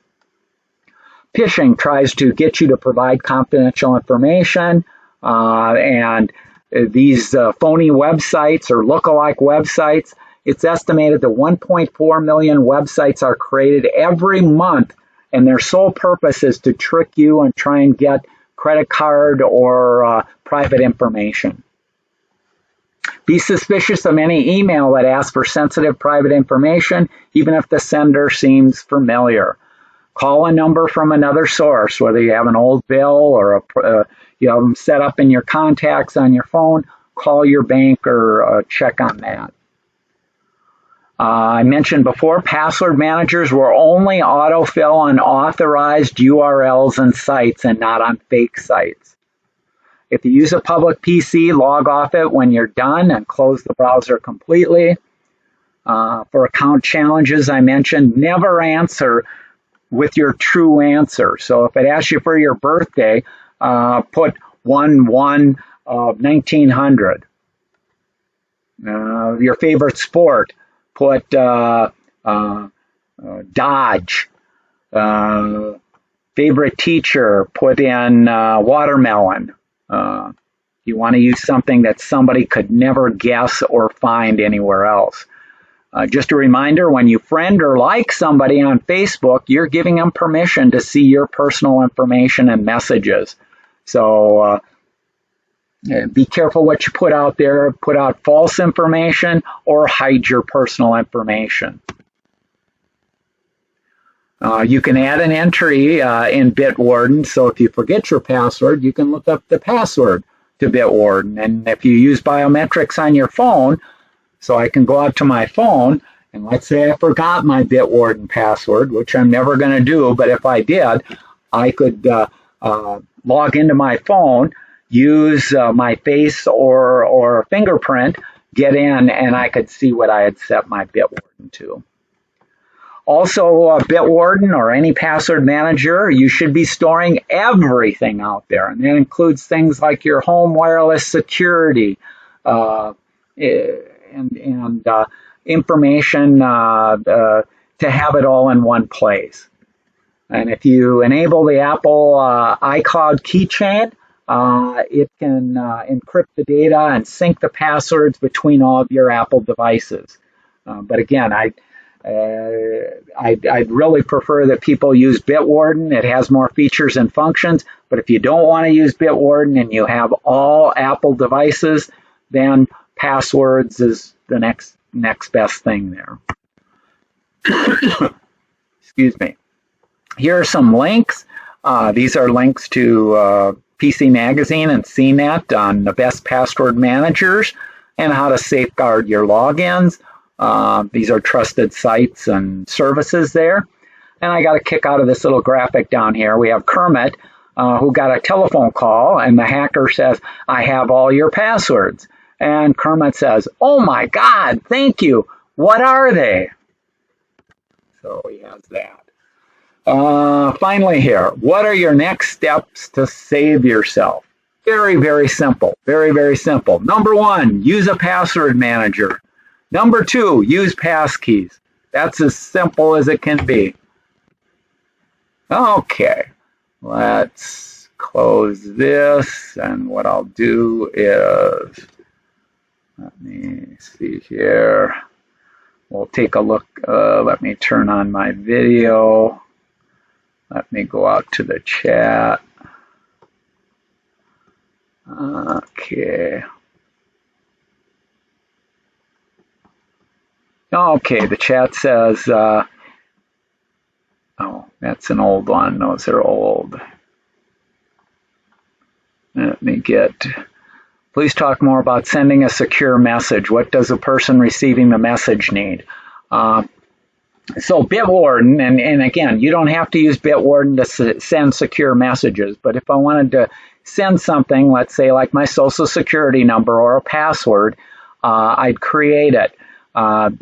Phishing tries to get you to provide confidential information, and these phony websites or lookalike websites, it's estimated that 1.4 million websites are created every month, and their sole purpose is to trick you and try and get credit card or private information. Be suspicious of any email that asks for sensitive private information, even if the sender seems familiar. Call a number from another source, whether you have an old bill or you have them set up in your contacts on your phone. Call your bank or check on that. I mentioned before, password managers will only autofill on authorized URLs and sites and not on fake sites. If you use a public PC, log off it when you're done and close the browser completely. For account challenges, I mentioned, never answer with your true answer. So if it asks you for your birthday, put 1/1 of 1900. Your favorite sport, put Dodge. Favorite teacher, put in watermelon. You want to use something that somebody could never guess or find anywhere else. Just a reminder, when you friend or like somebody on Facebook, you're giving them permission to see your personal information and messages. So be careful what you put out there. Put out false information or hide your personal information. You can add an entry in Bitwarden, so if you forget your password, you can look up the password to Bitwarden. And if you use biometrics on your phone, so I can go out to my phone, and let's say I forgot my Bitwarden password, which I'm never going to do, but if I did, I could log into my phone, use my face or fingerprint, get in, and I could see what I had set my Bitwarden to. Also, Bitwarden or any password manager, you should be storing everything out there. And that includes things like your home wireless security and information to have it all in one place. And if you enable the Apple iCloud keychain, it can encrypt the data and sync the passwords between all of your Apple devices. But again, I'd really prefer that people use Bitwarden. It has more features and functions, but if you don't want to use Bitwarden and you have all Apple devices, then passwords is the next best thing there. Excuse me. Here are some links. These are links to PC Magazine and CNET on the best password managers and how to safeguard your logins. These are trusted sites and services there. And I got a kick out of this little graphic down here. We have Kermit, who got a telephone call, and the hacker says, "I have all your passwords." And Kermit says, "Oh my God, thank you. What are they?" So he has that. Finally here, what are your next steps to save yourself? Very, very simple. Very, very simple. Number one, use a password manager. Number two, use passkeys. That's as simple as it can be. Okay, let's close this, and what I'll do is, let me see here. We'll take a look. Let me turn on my video. Let me go out to the chat. Okay. Okay, the chat says, oh, that's an old one. Those are old. Let me get, please talk more about sending a secure message. What does the person receiving the message need? So Bitwarden, and again, you don't have to use Bitwarden to send secure messages, but if I wanted to send something, let's say like my social security number or a password, I'd create it.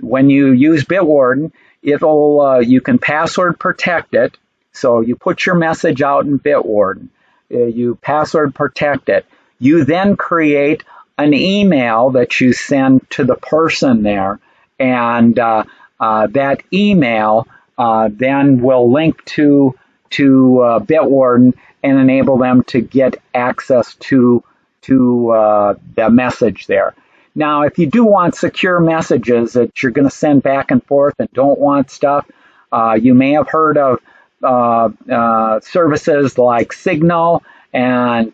When you use Bitwarden, you can password protect it. So you put your message out in Bitwarden. You password protect it. You then create an email that you send to the person there, and that email then will link to Bitwarden and enable them to get access to the message there. Now, if you do want secure messages that you're going to send back and forth and don't want stuff, you may have heard of services like Signal and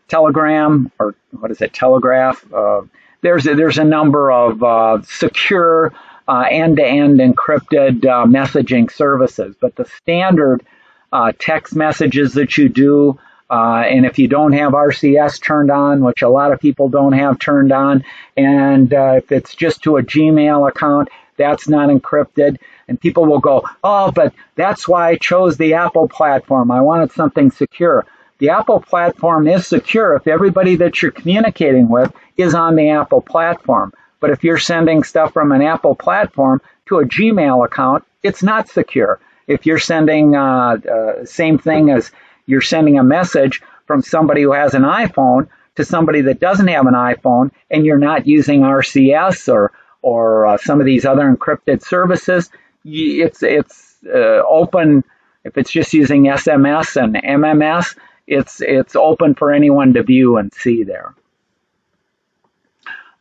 Telegram, or what is it, Telegraph. There's a number of secure end-to-end encrypted messaging services, but the standard text messages that you do, and if you don't have RCS turned on, which a lot of people don't have turned on, and if it's just to a Gmail account, that's not encrypted. And people will go, "Oh, but that's why I chose the Apple platform. I wanted something secure." The Apple platform is secure if everybody that you're communicating with is on the Apple platform. But if you're sending stuff from an Apple platform to a Gmail account, it's not secure. If you're sending same thing as you're sending a message from somebody who has an iPhone to somebody that doesn't have an iPhone, and you're not using RCS or some of these other encrypted services, it's open. If it's just using SMS and MMS, it's open for anyone to view and see there.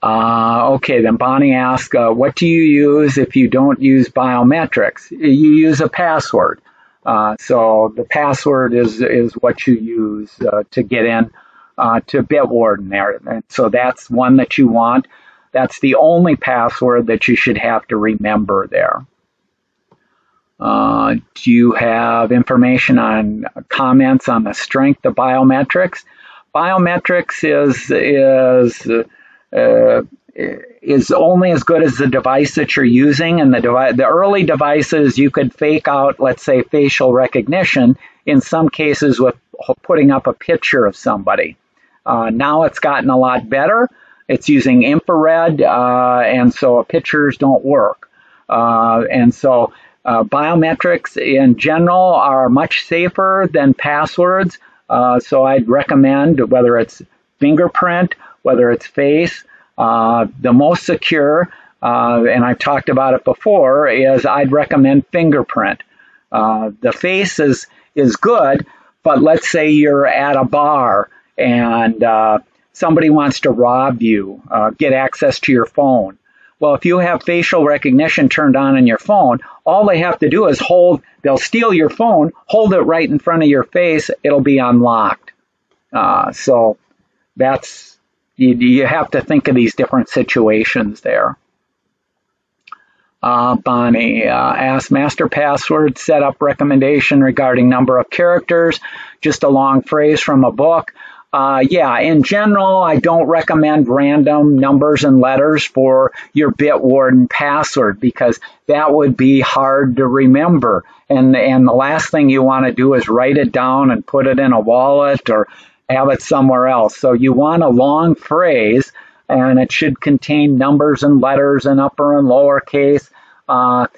Okay, then Bonnie asks, what do you use if you don't use biometrics? You use a password. So the password is what you use to get in to Bitwarden there. And so that's one that you want. That's the only password that you should have to remember there. Do you have information on comments on the strength of biometrics? Biometrics is only as good as the device that you're using, and the early devices you could fake out, let's say, facial recognition in some cases with putting up a picture of somebody. Now it's gotten a lot better. It's using infrared, and so pictures don't work. And so biometrics in general are much safer than passwords. So I'd recommend, whether it's fingerprint, whether it's face, the most secure, and I've talked about it before, is I'd recommend fingerprint. The face is good, but let's say you're at a bar and somebody wants to rob you, get access to your phone. Well, if you have facial recognition turned on in your phone, all they have to do is they'll steal your phone, hold it right in front of your face, it'll be unlocked. So that's, you have to think of these different situations there. Bonnie asks, master password setup recommendation regarding number of characters, just a long phrase from a book. Yeah, in general, I don't recommend random numbers and letters for your Bitwarden password, because that would be hard to remember. And the last thing you want to do is write it down and put it in a wallet or have it somewhere else. So you want a long phrase, and it should contain numbers and letters in upper and lower case. So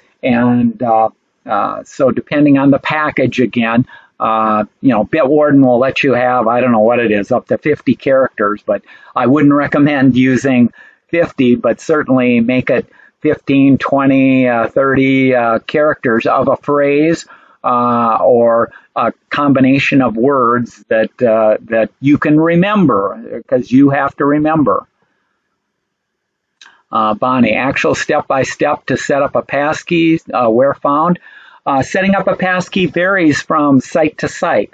depending on the package again, Bitwarden will let you have, I don't know what it is, up to 50 characters, but I wouldn't recommend using 50, but certainly make it 15, 20, 30 characters of a phrase or a combination of words that you can remember, because you have to remember. Bonnie, actual step-by-step to set up a passkey, where found? Setting up a passkey varies from site to site.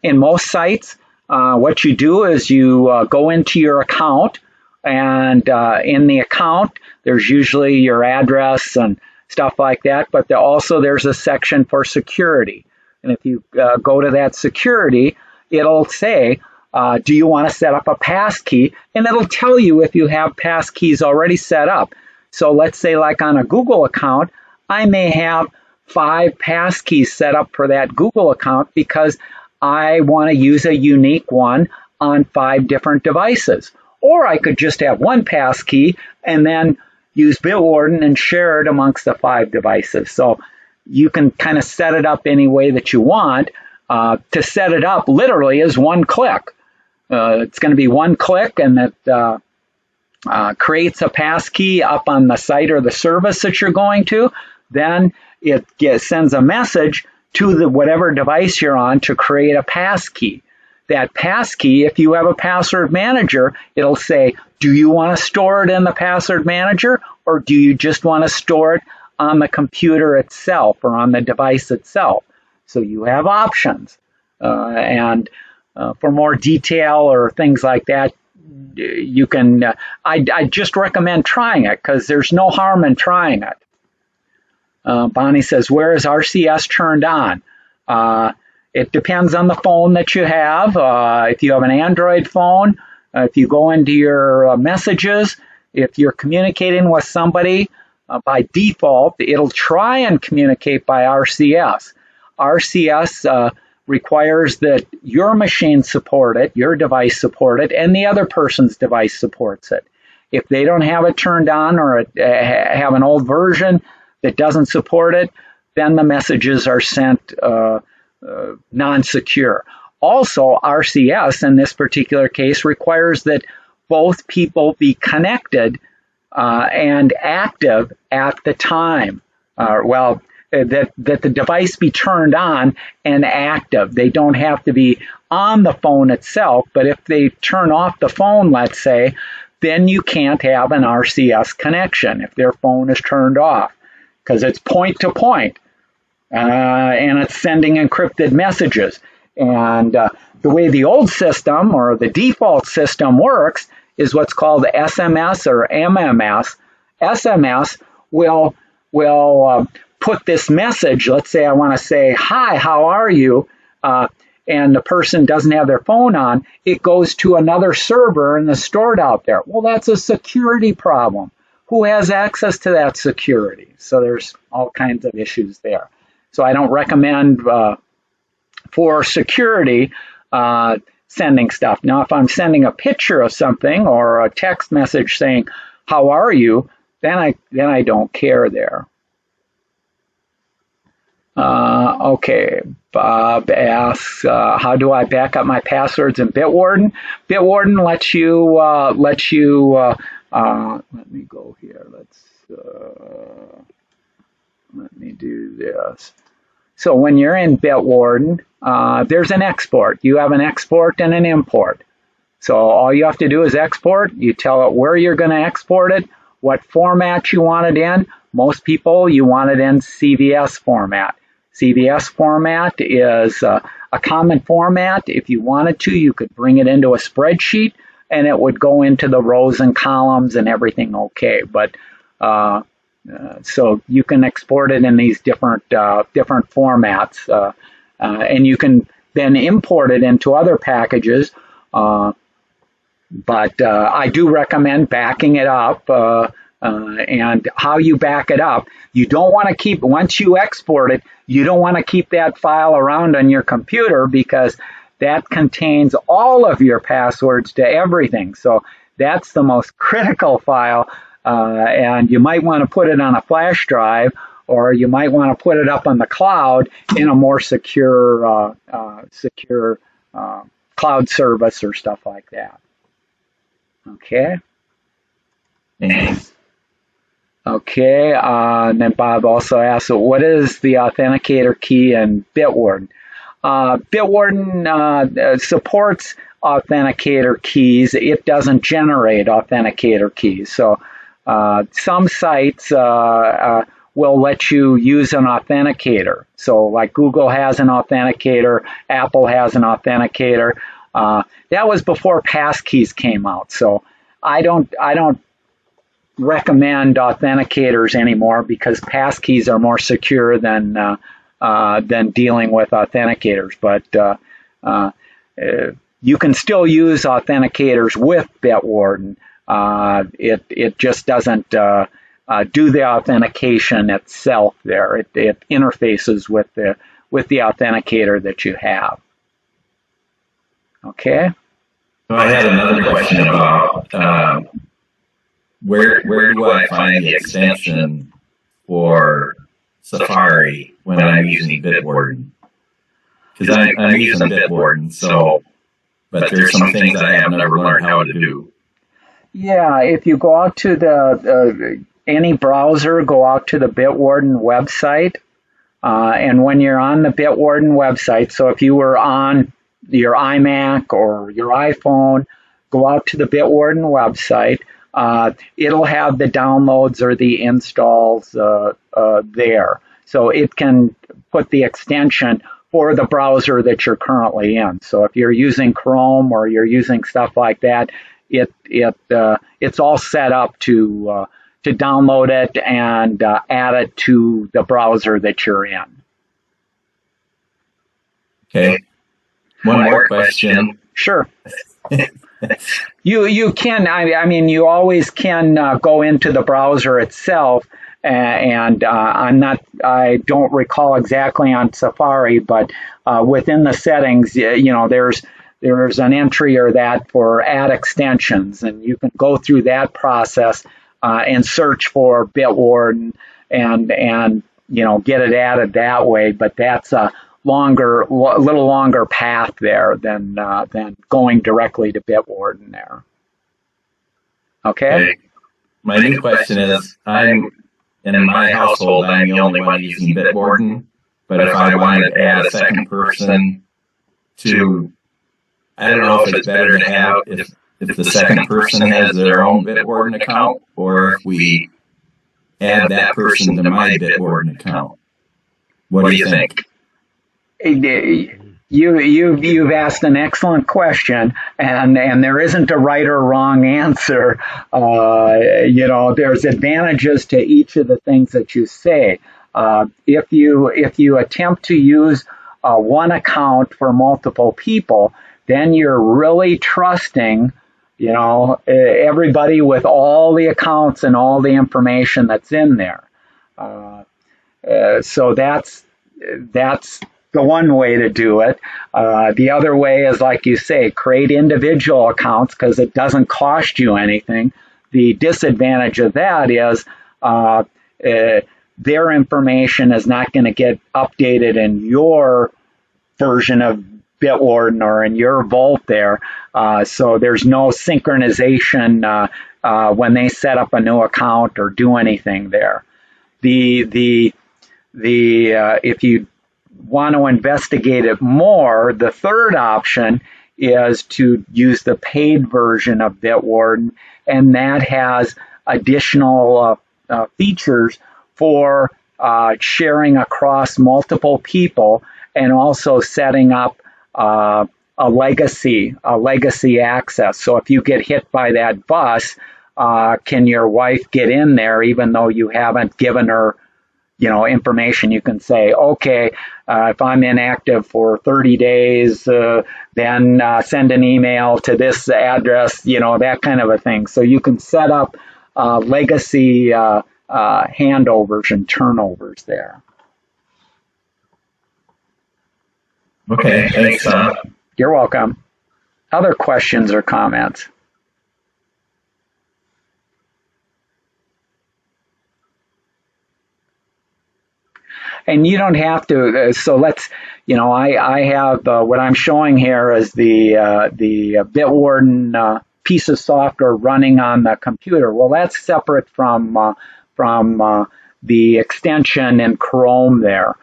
In most sites, what you do is you go into your account, and in the account, there's usually your address and stuff like that, but there's a section for security. And if you go to that security, it'll say, do you want to set up a passkey? And it'll tell you if you have passkeys already set up. So let's say, like on a Google account, I may have 5 passkeys set up for that Google account because I want to use a unique one on 5 different devices. Or I could just have 1 passkey and then use Bitwarden and share it amongst the 5 devices. So you can kind of set it up any way that you want. To set it up literally is 1 click. It's going to be 1 click, and that creates a passkey up on the site or the service that you're going to. Then it sends a message to whatever device you're on to create a passkey. That passkey, if you have a password manager, it'll say, do you want to store it in the password manager, or do you just want to store it on the computer itself or on the device itself? So you have options. For more detail or things like that, you can, I just recommend trying it, because there's no harm in trying it. Bonnie says, where is RCS turned on? It depends on the phone that you have. If you have an Android phone, if you go into your messages, if you're communicating with somebody, by default, it'll try and communicate by RCS. RCS requires that your machine support it, your device support it, and the other person's device supports it. If they don't have it turned on, or have an old version that doesn't support it, then the messages are sent non-secure. Also, RCS in this particular case requires that both people be connected and active at the time. that the device be turned on and active. They don't have to be on the phone itself, but if they turn off the phone, let's say, then you can't have an RCS connection if their phone is turned off, because it's point to point, and it's sending encrypted messages. And the way the old system or the default system works is what's called SMS or MMS. SMS will put this message. Let's say I want to say, "Hi, how are you?" And the person doesn't have their phone on. It goes to another server and is stored out there. Well, that's a security problem. Who has access to that security? So there's all kinds of issues there. So I don't recommend for security sending stuff. Now, if I'm sending a picture of something or a text message saying, "How are you?" then I don't care there. Okay, Bob asks, how do I back up my passwords in Bitwarden? Bitwarden lets you, let me go here, let me do this. So when you're in Bitwarden, there's an export. You have an export and an import. So all you have to do is export. You tell it where you're going to export it, what format you want it in. Most people, you want it in CVS format. CVS format is a common format. If you wanted to, you could bring it into a spreadsheet and it would go into the rows and columns and everything okay. But so you can export it in these different formats, and you can then import it into other packages. But I do recommend backing it up. And how you back it up, you don't want to keep, once you export it, you don't want to keep that file around on your computer because that contains all of your passwords to everything. So that's the most critical file, and you might want to put it on a flash drive, or you might want to put it up on the cloud in a more secure cloud service or stuff like that. Okay. Okay, and then Bob also asked, so what is the authenticator key in Bitwarden? Bitwarden supports authenticator keys. It doesn't generate authenticator keys. So some sites will let you use an authenticator. So like Google has an authenticator, Apple has an authenticator. That was before passkeys came out. So I don't recommend authenticators anymore because passkeys are more secure than dealing with authenticators. But you can still use authenticators with Bitwarden. It just doesn't do the authentication itself. There, it interfaces with the authenticator that you have. Okay. So I had another question about. Where do I find the extension for Safari when I'm using Bitwarden? Because I'm using Bitwarden, so, but there's some things I have never learned how to do. Yeah, if you go out to any browser, go out to the Bitwarden website, and when you're on the Bitwarden website, so if you were on your iMac or your iPhone, go out to the Bitwarden website. It'll have the downloads or the installs there. So it can put the extension for the browser that you're currently in. So if you're using Chrome or you're using stuff like that, it's all set up to download it and add it to the browser that you're in. Okay. One more question. Sure. You can, I mean, you always can go into the browser itself, and I don't recall exactly on Safari, but within the settings, there's an entry or that for add extensions, and you can go through that process and search for Bitwarden and get it added that way. But that's a little longer path there than going directly to Bitwarden there. Okay. My new question is, I'm in my household, I'm the only one using Bitwarden. But if I wanted to add a second person to, I don't know if it's better to have, if the second person has their own Bitwarden account, or if we add that person to my Bitwarden account. What do you think? You've asked an excellent question, and there isn't a right or wrong answer. There's advantages to each of the things that you say. If you attempt to use one account for multiple people, then you're really trusting, everybody with all the accounts and all the information that's in there. So that's the one way to do it. The other way is, like you say, create individual accounts because it doesn't cost you anything. The disadvantage of that is their information is not going to get updated in your version of Bitwarden or in your vault there. So there's no synchronization when they set up a new account or do anything there. If you want to investigate it more, the third option is to use the paid version of Bitwarden, and that has additional features for sharing across multiple people and also setting up a legacy access. So if you get hit by that bus, can your wife get in there even though you haven't given her information? You can say, okay, if I'm inactive for 30 days, then send an email to this address, that kind of a thing. So you can set up legacy handovers and turnovers there. Okay, thanks, Tom. You're welcome. Other questions or comments? And you don't have to, so let's, I have, what I'm showing here is the Bitwarden piece of software running on the computer. Well, that's separate from the extension in Chrome there.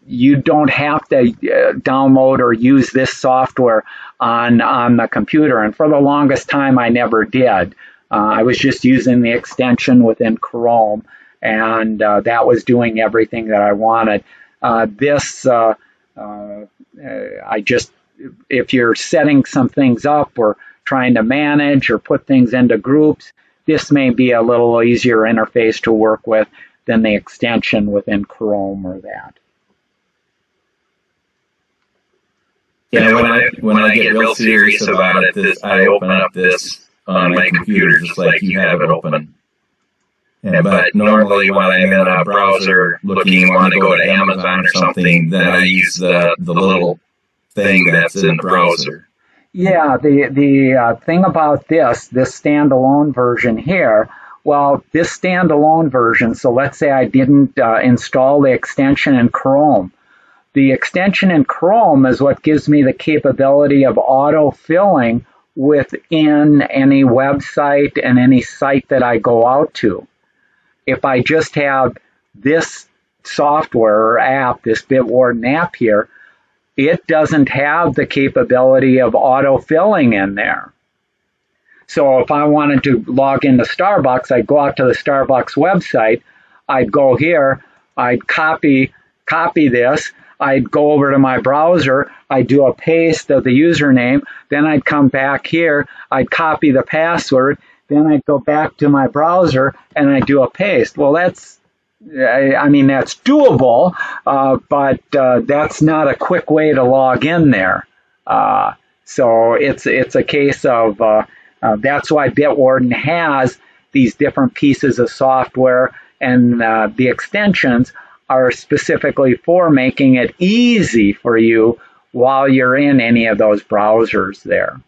You don't have to download or use this software on the computer. And for the longest time, I never did. I was just using the extension within Chrome, and that was doing everything that I wanted. If you're setting some things up or trying to manage or put things into groups, this may be a little easier interface to work with than the extension within Chrome or that. When I get real serious about it, I open up this on my computer just like you have it open. But normally when I'm in a browser looking and want to go to Amazon or something, then I use the little thing that's in the browser. Yeah, the thing about this standalone version here, well, this standalone version, so let's say I didn't install the extension in Chrome. The extension in Chrome is what gives me the capability of auto-filling within any website and any site that I go out to. If I just have this software or app, this Bitwarden app here, it doesn't have the capability of auto-filling in there. So if I wanted to log into Starbucks, I'd go out to the Starbucks website, I'd go here, I'd copy this, I'd go over to my browser, I'd do a paste of the username, then I'd come back here, I'd copy the password, then I'd go back to my browser and I'd do a paste. Well, that's doable, but that's not a quick way to log in there. So it's a case of that's why Bitwarden has these different pieces of software, and the extensions are specifically for making it easy for you while you're in any of those browsers there.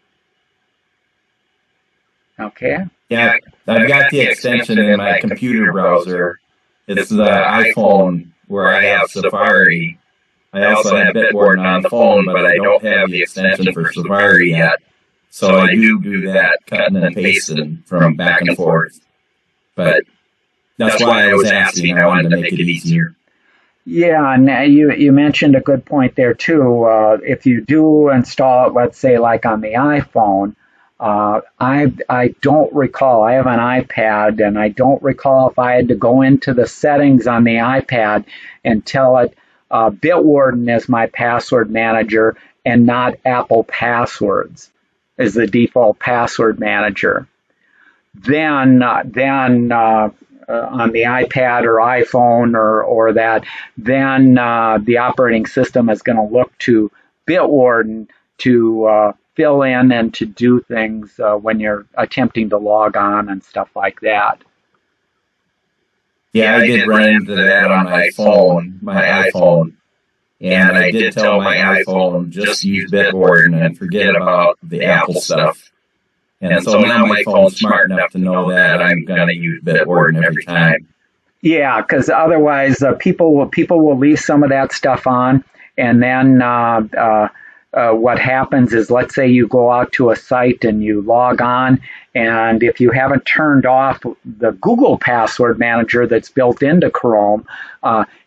Okay? Yeah, I've got the extension in my computer browser. It's the iPhone where I have Safari. I also have Bitwarden on the phone, but I don't have the extension for Safari yet. So I do that, cutting and pasting from back and forth. But that's why I was asking. I wanted to make it easier. Yeah, and you mentioned a good point there too. If you do install it, let's say like on the iPhone, I don't recall. I have an iPad, and I don't recall if I had to go into the settings on the iPad and tell it Bitwarden is my password manager and not Apple Passwords as the default password manager. Then on the iPad or iPhone or that, then the operating system is going to look to Bitwarden to fill in and to do things when you're attempting to log on and stuff like that. Yeah, I did run into that on my iPhone, and I did tell my iPhone just use Bitwarden and forget about the Apple stuff. And so now my phone's smart enough to know that I'm going to use Bitwarden every time. Yeah, because otherwise people will leave some of that stuff on, and then what happens is, let's say you go out to a site and you log on, and if you haven't turned off the Google Password Manager that's built into Chrome,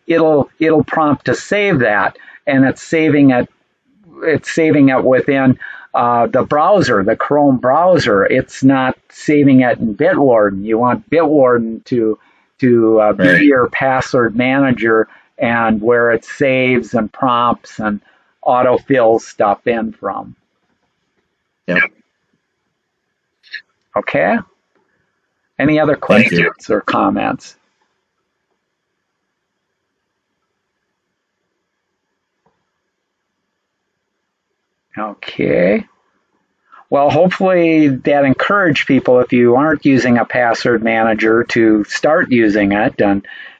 it'll prompt to save that, and it's saving it within the browser, the Chrome browser. It's not saving it in Bitwarden. You want Bitwarden to be your password manager, and where it saves and prompts and autofills stuff in from. Yep. Okay. Any other questions or comments? Okay. Well, hopefully that encouraged people, if you aren't using a password manager, to start using it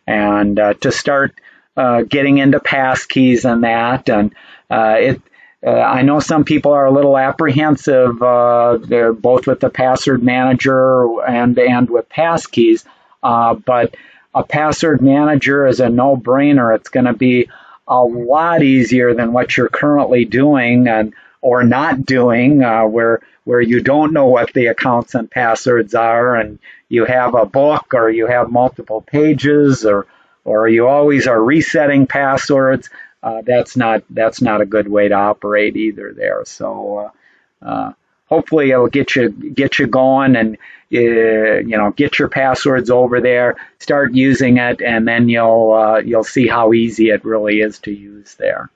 and to start getting into passkeys and that. And I know some people are a little apprehensive, both with the password manager and with passkeys, but a password manager is a no-brainer. It's going to be a lot easier than what you're currently doing or not doing, where you don't know what the accounts and passwords are, and you have a book, or you have multiple pages, or you always are resetting passwords. That's not a good way to operate either there. So hopefully it'll get you going, and get your passwords over there, start using it, and then you'll see how easy it really is to use there.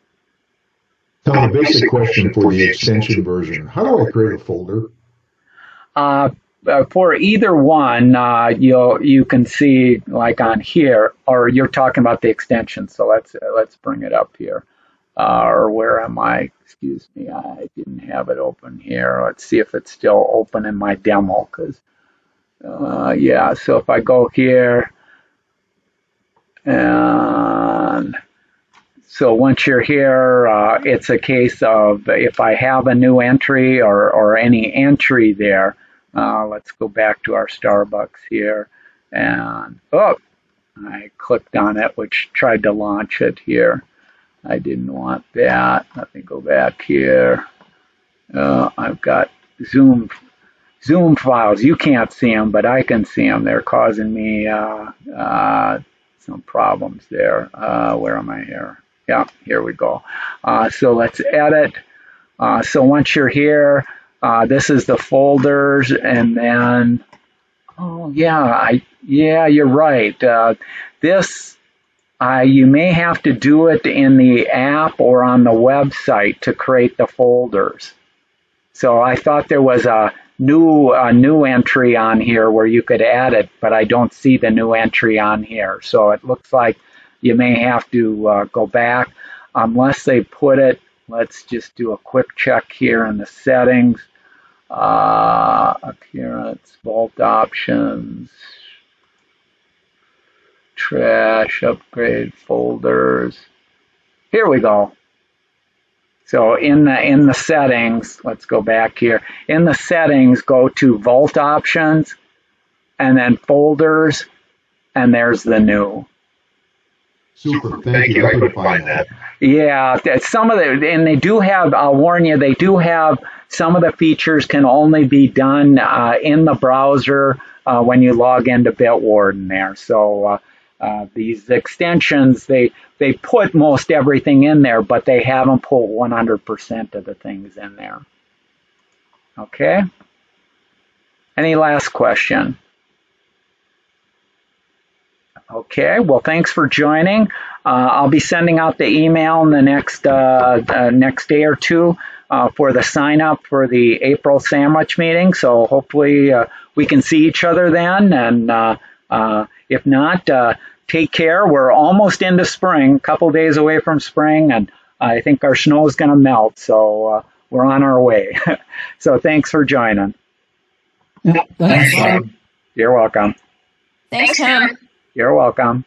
Tom, a basic question for the extension version. How do I create a folder? For either one, you can see, like on here, or you're talking about the extension. So let's bring it up here. Or where am I? Excuse me, I didn't have it open here. Let's see if it's still open in my demo. Yeah. So if I go here, and so once you're here, it's a case of if I have a new entry or any entry there. Let's go back to our Starbucks here, and I clicked on it, which tried to launch it here. I didn't want that. Let me go back here. I've got Zoom files. You can't see them, but I can see them. They're causing me some problems there. Where am I here? Yeah, here we go. So let's edit. So once you're here, this is the folders, and then, you're right. You may have to do it in the app or on the website to create the folders. So I thought there was a new entry on here where you could add it, but I don't see the new entry on here. So it looks like you may have to go back unless they put it. Let's just do a quick check here in the settings. Appearance, vault options, trash, upgrade, folders. Here we go. So in the settings, let's go back here. In the settings, go to vault options, and then folders, and there's the new. Super, thank you. I couldn't find that. Yeah, some of and they do have, I'll warn you, they do have some of the features can only be done in the browser when you log into Bitwarden there. So these extensions, they put most everything in there, but they haven't put 100% of the things in there. Okay? Any last question? Okay, well, thanks for joining. I'll be sending out the email in the next day or two for the sign up for the April sandwich meeting. So hopefully we can see each other then. And if not, take care. We're almost into spring, a couple days away from spring, and I think our snow is going to melt. So we're on our way. So thanks for joining. Thanks, Tom. You're welcome. Thanks, Tom. You're welcome.